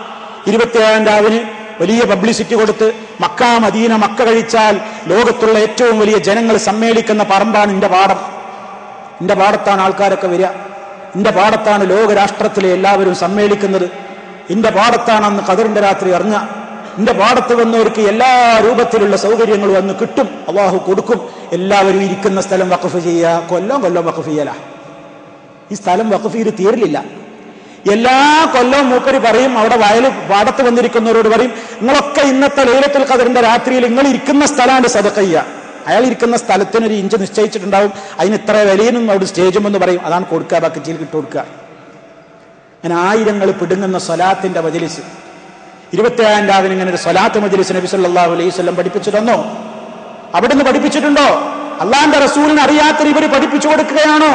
27 രാവിന് വലിയ പബ്ലിസിറ്റി കൊടുത്ത് മക്ക മദീന, മക്ക കഴിച്ചാൽ ലോകത്തുള്ള ഏറ്റവും വലിയ ജനങ്ങൾ സമ്മേളിക്കുന്ന പറമ്പാണ് എന്റെ പാടം. എന്റെ പാടത്താണ് ആൾക്കാരൊക്കെ വരിക. എന്റെ പാടത്താണ് ലോകരാഷ്ട്രത്തിലെ എല്ലാവരും സമ്മേളിക്കുന്നത്. എന്റെ പാടത്താണ് അന്ന് ഖദറിന്റെ രാത്രി ഇറങ്ങ. എന്റെ പാടത്ത് വന്നവർക്ക് എല്ലാ രൂപത്തിലുള്ള സൗകര്യങ്ങളും അന്ന് കിട്ടും, അള്ളാഹു കൊടുക്കും. എല്ലാവരും ഇരിക്കുന്ന സ്ഥലം വഖഫ് ചെയ്യുക. കൊല്ലം വഖഫ് ചെയ്യല. ഈ സ്ഥലം വഖഫ് ചെയ്ത് തീരില്ല. എല്ലാ കൊല്ലവും മൂപ്പര് പറയും, അവിടെ പാടത്ത് വന്നിരിക്കുന്നവരോട് പറയും, നിങ്ങളൊക്കെ ഇന്നത്തെ ലൈലത്തുൽ ഖദറിന്റെ രാത്രിയിൽ നിങ്ങൾ ഇരിക്കുന്ന സ്ഥലമാണ് സദഖ ചെയ്യുക. അയാൾ ഇരിക്കുന്ന സ്ഥലത്തിനൊരു ഇഞ്ച് നിശ്ചയിച്ചിട്ടുണ്ടാവും, അതിന് ഇത്ര വിലയിനും അവിടെ സ്റ്റേജും എന്ന് പറയും, അതാണ് കൊടുക്കുക, ബക്കറ്റിൽ കിട്ടുകൊടുക്കുക. അങ്ങനെ ആയിരങ്ങൾ പിടുങ്ങുന്ന സ്വലാത്തിന്റെ മജ്‌ലിസ്, 27 രാവിലെ ഇങ്ങനെ ഒരു സ്വലാത്ത് മജ്‌ലിസ് നബി സല്ലല്ലാഹു അലൈഹി വസല്ലം പഠിപ്പിച്ചു തന്നോ? അവിടുന്ന് പഠിപ്പിച്ചിട്ടുണ്ടോ? അള്ളാന്റെ റസൂലിന് അറിയാത്തത് ഇവര് പഠിപ്പിച്ചു കൊടുക്കുകയാണോ?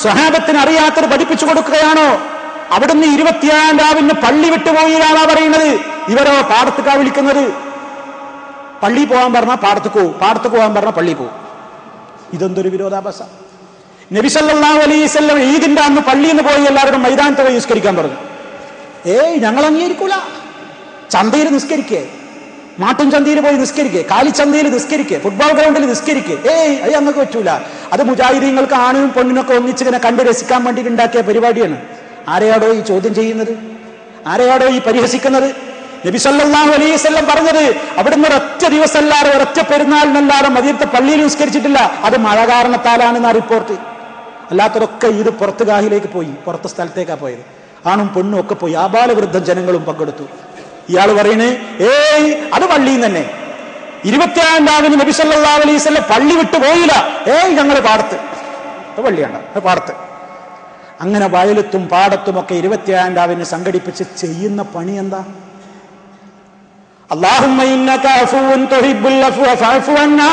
സ്വഹാബത്തിന് അറിയാത്തത് പഠിപ്പിച്ചു കൊടുക്കുകയാണോ? അവിടുന്ന് 27 രാവിലെ പള്ളി വിട്ടുപോയില്ലാന്നാ പറയുന്നത്. ഇവരോ പാടത്തുക്കാ വിളിക്കുന്നത്. പള്ളി പോകാൻ പറഞ്ഞാൽ പാടത്തേക്ക് പോകും, പാടത്തേക്ക് പോകാൻ പറഞ്ഞാൽ പള്ളി പോകും. ഇതെന്തൊരു വിരോധാഭാസ. നബി സല്ലല്ലാഹു അലൈഹി വസല്ലം ഈദിന്റെ അന്ന് പള്ളിയിൽ നിന്ന് പോയി എല്ലാവരും മൈതാനത്ത് പോയി നിസ്കരിക്കാൻ പറഞ്ഞു. ഞങ്ങൾ അംഗീകരിക്കൂല. ചന്തയിൽ നിസ്കരിക്കേ, മാട്ടും ചന്തയിൽ പോയി നിസ്കരിക്കുക, കാലിച്ചന്തയിൽ നിസ്കരിക്കുക, ഫുട്ബോൾ ഗ്രൗണ്ടിൽ നിസ്കരിക്കുക. അത് ഞങ്ങൾക്ക് പറ്റൂല. അത് മുജാഹിദീങ്ങൾക്ക് ആണിനും പെണ്ണിനൊക്കെ ഒന്നിച്ചിങ്ങനെ കണ്ട് രസിക്കാൻ വേണ്ടി ഉണ്ടാക്കിയ പരിപാടിയാണ്. ആരെയാടോ ഈ ചോദ്യം ചെയ്യുന്നത്? ആരെയാടോ ഈ പരിഹസിക്കുന്നത്? നബി സല്ലല്ലാഹു അലൈഹി വസല്ലം പറഞ്ഞത് അവിടുന്ന് ഒരൊറ്റ ദിവസമല്ലാതെ ഒരൊറ്റ പെരുന്നാളിനല്ലാതെ മദീനത്തെ പള്ളിയിൽ നിസ്കരിച്ചിട്ടില്ല. അത് മഴ കാരണത്താലാണെന്ന റിപ്പോർട്ട്. അല്ലാത്തതൊക്കെ ഇത് പുറത്ത് ഗാഹിലേക്ക് പോയി, പുറത്തെ സ്ഥലത്തേക്കാ പോയത്. ആണും പെണ്ണും ഒക്കെ പോയി, ആബാലവൃദ്ധം ജനങ്ങളും പങ്കെടുത്തു. ഇയാൾ പറയുന്നത് അത് പള്ളിയിൽ തന്നെ 25-ാം രാവിലെ നബി സല്ലല്ലാഹു അലൈഹി വസല്ലം പള്ളി വിട്ടു പോയില്ല. ഞങ്ങൾ പാടത്ത്, പള്ളിയാണ് പാടത്ത്. അങ്ങനെ വയലത്തും പാടത്തും ഒക്കെ 25-ാം രാവിനെ സംഘടിപ്പിച്ച് ചെയ്യുന്ന പണി എന്താ? അല്ലാഹുമ്മ ഇന്നക അഫൂൻ തുഹിബ്ബുൽ അഫ്വ ഫഅഫു അന്നാ.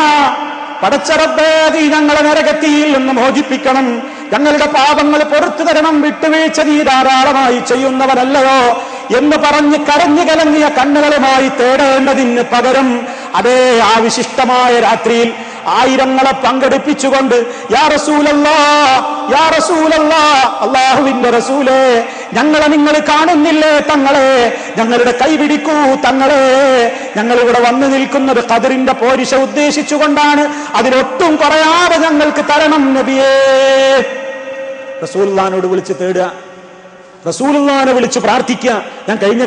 പടച്ച റബ്ബേ, നീ ഞങ്ങളെ നരകത്തിയിൽ നിന്ന് മോചിപ്പിക്കണം, ഞങ്ങളുടെ പാപങ്ങൾ പൊറുത്തു തരണം, വിട്ടുവീഴ്ച നീ ധാരാളമായി ചെയ്യുന്നവനല്ലയോ എന്ന് പറഞ്ഞ് കരഞ്ഞു കലങ്ങിയ കണ്ണുകളുമായി തേടേണ്ടതിന് പകരം അതേ ആ വിശിഷ്ടമായ രാത്രിയിൽ ആയിരങ്ങളെ പങ്കെടുപ്പിച്ചുകൊണ്ട് യാ റസൂലല്ലാഹ്, യാ റസൂലല്ലാഹ്, അല്ലാഹുവിന്റെ റസൂലേ, ഞങ്ങളെ നിങ്ങൾ കാണുന്നില്ലേ തങ്ങളെ, ഞങ്ങളുടെ കൈപിടിക്കൂ തങ്ങളെ, ഞങ്ങളിവിടെ വന്നു നിൽക്കുന്നത് ഖദറിന്റെ പോരിശ ഉദ്ദേശിച്ചുകൊണ്ടാണ്, അതിലൊട്ടും കുറയാതെ ഞങ്ങൾക്ക് തരണം നബിയേ. റസൂലുള്ളാഹിനോട് വിളിച്ച് തേടുക, റസൂലുള്ളാഹിനെ വിളിച്ച് പ്രാർത്ഥിക്കുക. ഞാൻ കഴിഞ്ഞ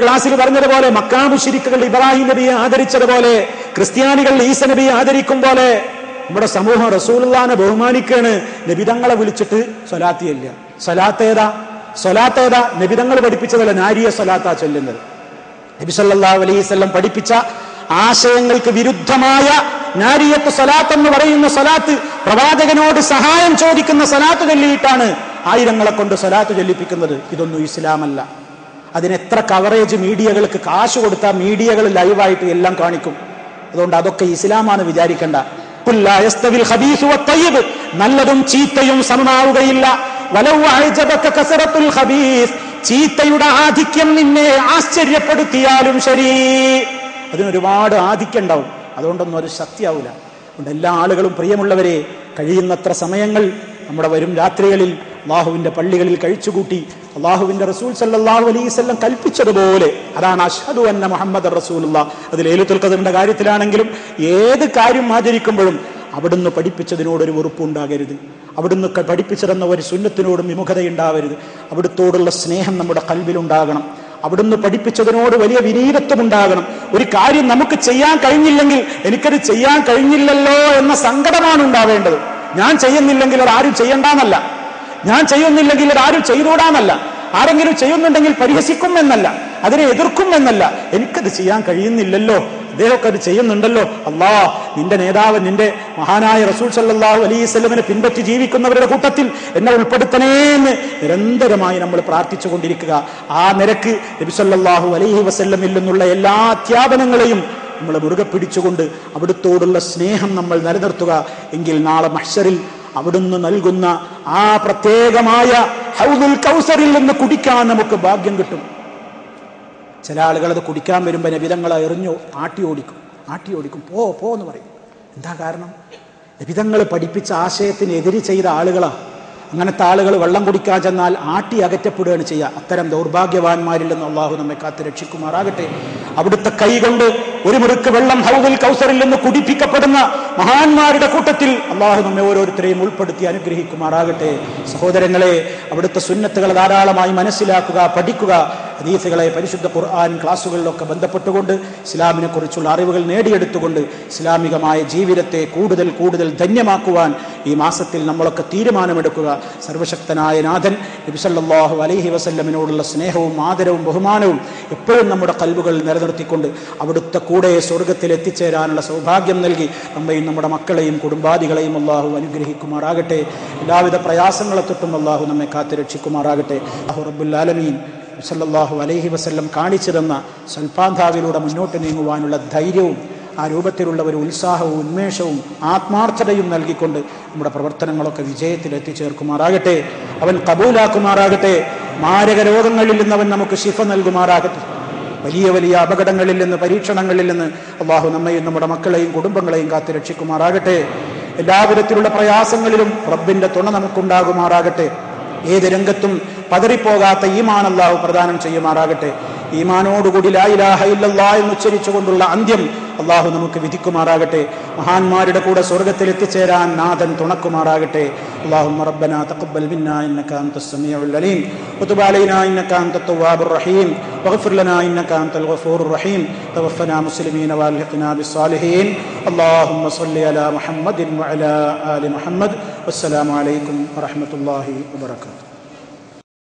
ക്ലാസ്സിൽ പറഞ്ഞതുപോലെ മക്കാ മുശ്രിക്കുകൾ ഇബ്രാഹിം നബിയെ ആദരിച്ചതുപോലെ ക്രിസ്ത്യാനികൾ ഈസ നബിയെ ആദരിക്കും പോലെ നമ്മുടെ സമൂഹം റസൂലുള്ളാഹിനെ ബഹുമാനിക്കാണ്. നബിതങ്ങളെ വിളിച്ചിട്ട് സ്വലാത്തിയല്ല. സ്വലാത്ത് ഏതാ? നബിതങ്ങൾ പഠിപ്പിച്ചതല്ല, നാരിയ സ്വലാത്താ ചൊല്ലുന്നത്. നബി സല്ലല്ലാഹു അലൈഹി വസല്ലം പഠിപ്പിച്ച ആശയങ്ങൾക്ക് വിരുദ്ധമായ നാരിയത്ത് സ്വലാത്ത് എന്ന് പറയുന്ന സ്വലാത്ത്, പ്രവാചകനോട് സഹായം ചോദിക്കുന്ന സ്വലാത്ത് ചൊല്ലിയിട്ടാണ് ആയിരങ്ങളെ കൊണ്ട് സ്വലാത്ത് ചൊല്ലിപ്പിക്കുന്നത്. ഇതൊന്നും ഇസ്ലാമല്ല. അതിനെത്ര കവറേജ് മീഡിയകൾക്ക് കാശ് കൊടുത്താൽ മീഡിയകൾ ലൈവായിട്ട് എല്ലാം കാണിക്കും. അതുകൊണ്ട് അതൊക്കെ ഇസ്ലാമാണ് വിചാരിക്കേണ്ട. ഖുല്ലാ യസ്തവിൽ ഖബീസു വത്തയ്യിബ്, നല്ലതും ചീത്തയും സമമാവുകയില്ല. വലൗ അഅജബക കസറത്തുൽ ഖബീസ്, ചീത്തയുടെ ആധിക്യം നിന്നെ ആശ്ചര്യപ്പെടുത്തിയാലും ശരി, അതിനൊരുപാട് ആധിക്യം ഉണ്ടാവും. അതുകൊണ്ടൊന്നും ഒരു ശക്തിയാവില്ല. അതുകൊണ്ട് എല്ലാ ആളുകളും പ്രിയമുള്ളവരെ, കഴിയുന്നത്ര സമയങ്ങൾ നമ്മുടെ വരും രാത്രികളിൽ അള്ളാഹുവിന്റെ പള്ളികളിൽ കഴിച്ചുകൂട്ടി അള്ളാഹുവിന്റെ റസൂൽ സല്ലല്ലാഹു അലൈഹി വസല്ലം കൽപ്പിച്ചതുപോലെ, അതാണ് അഷ്ഹദു അന്ന മുഹമ്മദർ റസൂലുള്ളാഹ്. അത് ലൈലത്തുൽ ഖദറിന്റെ കാര്യത്തിലാണെങ്കിലും ഏത് കാര്യം ആചരിക്കുമ്പോഴും അവിടുന്ന് പഠിപ്പിച്ചതിനോടൊരു വെറുപ്പുണ്ടാകരുത്, അവിടുന്ന് പഠിപ്പിച്ചിരുന്ന ഒരു സുന്നത്തിനോടും വിമുഖതയുണ്ടാവരുത്. അവിടുത്തോടുള്ള സ്നേഹം നമ്മുടെ കൽബിലുണ്ടാകണം. അവിടുന്ന് പഠിപ്പിച്ചതിനോട് വലിയ വിനീതത്വം ഉണ്ടാകണം. ഒരു കാര്യം നമുക്ക് ചെയ്യാൻ കഴിഞ്ഞില്ലെങ്കിൽ എനിക്കത് ചെയ്യാൻ കഴിഞ്ഞില്ലല്ലോ എന്ന സങ്കടമാണ് ഉണ്ടാവേണ്ടത്. ഞാൻ ചെയ്യുന്നില്ലെങ്കിൽ അതാരും ചെയ്യണ്ടെന്നല്ല, ഞാൻ ചെയ്യുന്നില്ലെങ്കിൽ അതാരും ചെയ്തുകൂടാന്നല്ല, ആരെങ്കിലും ചെയ്യുന്നുണ്ടെങ്കിൽ പരിഹസിക്കും എന്നല്ല, അതിനെ എതിർക്കും എന്നല്ല. എനിക്കത് ചെയ്യാൻ കഴിയുന്നില്ലല്ലോ, അദ്ദേഹമൊക്കെ അത് ചെയ്യുന്നുണ്ടല്ലോ, അല്ലാ നിന്റെ നേതാവ് നിന്റെ മഹാനായ റസൂൽ സല്ലല്ലാഹു അലൈഹി വസല്ലമിനെ പിൻപറ്റി ജീവിക്കുന്നവരുടെ കൂട്ടത്തിൽ എന്നെ ഉൾപ്പെടുത്തണേ എന്ന് നിരന്തരമായി നമ്മൾ പ്രാർത്ഥിച്ചുകൊണ്ടിരിക്കുക. ആ നിരക്ക് നബി സല്ലല്ലാഹു അലൈഹി വസല്ലമിൽ നിന്നുള്ള എല്ലാ അധ്യാപനങ്ങളെയും നമ്മൾ മുറുകെ പിടിച്ചുകൊണ്ട് അവിടുത്തോടുള്ള സ്നേഹം നമ്മൾ നിലനിർത്തുക. എങ്കിൽ നാളെ മഹ്ശറിൽ അവിടുന്ന് നൽകുന്ന ആ പ്രത്യേകമായ ഹൗദുൽ കൗസറിൽ നിന്ന് കുടിക്കാൻ നമുക്ക് ഭാഗ്യം കിട്ടും. ചില ആളുകൾ അത് കുടിക്കാൻ വരുമ്പോൾ നബിതങ്ങളെ എറിഞ്ഞു ആട്ടി ഓടിക്കും, പോ എന്ന് പറയും. എന്താ കാരണം? നബിതങ്ങൾ പഠിപ്പിച്ച ആശയത്തിന് എതിര് ചെയ്ത ആളുകളാ. അങ്ങനത്തെ ആളുകൾ വെള്ളം കുടിക്കാൻ ചെന്നാൽ ആട്ടി അകറ്റപ്പെടുകയാണ് ചെയ്യുക. അത്തരം ദൗർഭാഗ്യവാന്മാരിൽ നിന്ന് അള്ളാഹു നമ്മെ കാത്ത് രക്ഷിക്കുമാറാകട്ടെ. അവിടുത്തെ കൈ കൊണ്ട് ഒരു മുറുക്ക് വെള്ളം ഹൗദുൽ കൗസറിൽ നിന്ന് കുടിപ്പിക്കപ്പെടുന്ന മഹാന്മാരുടെ കൂട്ടത്തിൽ അള്ളാഹു നമ്മെ ഓരോരുത്തരെയും ഉൾപ്പെടുത്തി അനുഗ്രഹിക്കുമാറാകട്ടെ. സഹോദരങ്ങളെ, അവിടുത്തെ സുന്നത്തുകൾ ധാരാളമായി മനസ്സിലാക്കുക, പഠിക്കുക. ഹദീസുകളെ പരിശുദ്ധ ഖുർആൻ ക്ലാസുകളിലൊക്കെ ബന്ധപ്പെട്ടുകൊണ്ട് ഇസ്ലാമിനെ കുറിച്ചുള്ള അറിവുകൾ നേടിയെടുത്തുകൊണ്ട് ഇസ്ലാമികമായ ജീവിതത്തെ കൂടുതൽ കൂടുതൽ ധന്യമാക്കുവാൻ ഈ മാസത്തിൽ നമ്മളൊക്കെ തീരുമാനമെടുക്കുക. സർവശക്തനായ നാഥൻ നബി സല്ലല്ലാഹു അലൈഹി വസല്ലമിനോടുള്ള സ്നേഹവും ആദരവും ബഹുമാനവും എപ്പോഴും നമ്മുടെ കൽബുകളിൽ നിലനിർത്തിക്കൊണ്ട് അവിടുത്തെ കൂടെ സ്വർഗത്തിൽ എത്തിച്ചേരാനുള്ള സൗഭാഗ്യം നൽകി നമ്മയും നമ്മുടെ മക്കളെയും കുടുംബാദികളെയും അള്ളാഹു അനുഗ്രഹിക്കുമാറാകട്ടെ. എല്ലാവിധ പ്രയാസങ്ങളെ തൊട്ടും അള്ളാഹു നമ്മെ കാത്ത് രക്ഷിക്കുമാറാകട്ടെ. അല്ലാഹു റബ്ബുൽ ആലമീൻ സല്ലല്ലാഹു അലൈഹി വസല്ലം കാണിച്ചു തന്ന സൽപാന്താവിലൂടെ മുന്നോട്ട് നീങ്ങുവാനുള്ള ധൈര്യവും ആ രൂപത്തിലുള്ള ഒരു ഉത്സാഹവും ഉന്മേഷവും ആത്മാർത്ഥതയും നൽകിക്കൊണ്ട് നമ്മുടെ പ്രവർത്തനങ്ങളൊക്കെ വിജയത്തിൽ എത്തിച്ചേർക്കുമാറാകട്ടെ. അവൻ കബൂലാക്കുമാറാകട്ടെ. മാരക രോഗങ്ങളിൽ നിന്ന് അവൻ നമുക്ക് ശിഫ നൽകുമാറാകട്ടെ. വലിയ വലിയ അപകടങ്ങളിൽ നിന്ന് പരീക്ഷണങ്ങളിൽ നിന്ന് അള്ളാഹു നമ്മയും നമ്മുടെ മക്കളെയും കുടുംബങ്ങളെയും കാത്ത് രക്ഷിക്കുമാറാകട്ടെ. എല്ലാവിധത്തിലുള്ള പ്രയാസങ്ങളിലും റബ്ബിന്റെ തുണ നമുക്കുണ്ടാകുമാറാകട്ടെ. ഏത് രംഗത്തും പതറിപ്പോകാത്ത ഈമാൻ അല്ലാഹു പ്രദാനം ചെയ്യുമാറാകട്ടെ. ഈമാനോടുകൂടി ലാ ഇലാഹ ഇല്ലല്ലാഹ് എന്ന് ഉച്ചരിച്ചുകൊണ്ടുള്ള അന്ത്യം അള്ളാഹു നമുക്ക് വിധിക്കുമാറാകട്ടെ. മഹാന്മാരുടെ കൂടെ സ്വർഗത്തിൽ എത്തിച്ചേരാൻ നാഥൻ തുണക്കുമാറാകട്ടെ. അല്ലാഹുമ്മ റബ്ബനാ തഖബ്ബൽ മിന്നാ ഇന്നക അൻതസ് സമീഉൽ അലീം വതുബ് അലൈനാ ഇന്നക അൻതത് തവ്വാബുർ റഹീം വഗ്ഫിർ ലനാ ഇന്നക അൻതൽ ഗഫൂറുർ റഹീം തവഫനാ മുസ്ലിമീന വഅൽഹിഖ്നാ ബിസ്സാലിഹീൻ. അല്ലാഹുമ്മ സ്വല്ലി അലാ മുഹമ്മദിൻ വഅലാ ആലി മുഹമ്മദ്. വസ്സലാമു അലൈക്കും വറഹ്മത്തുള്ളാഹി വബറകാതുഹു.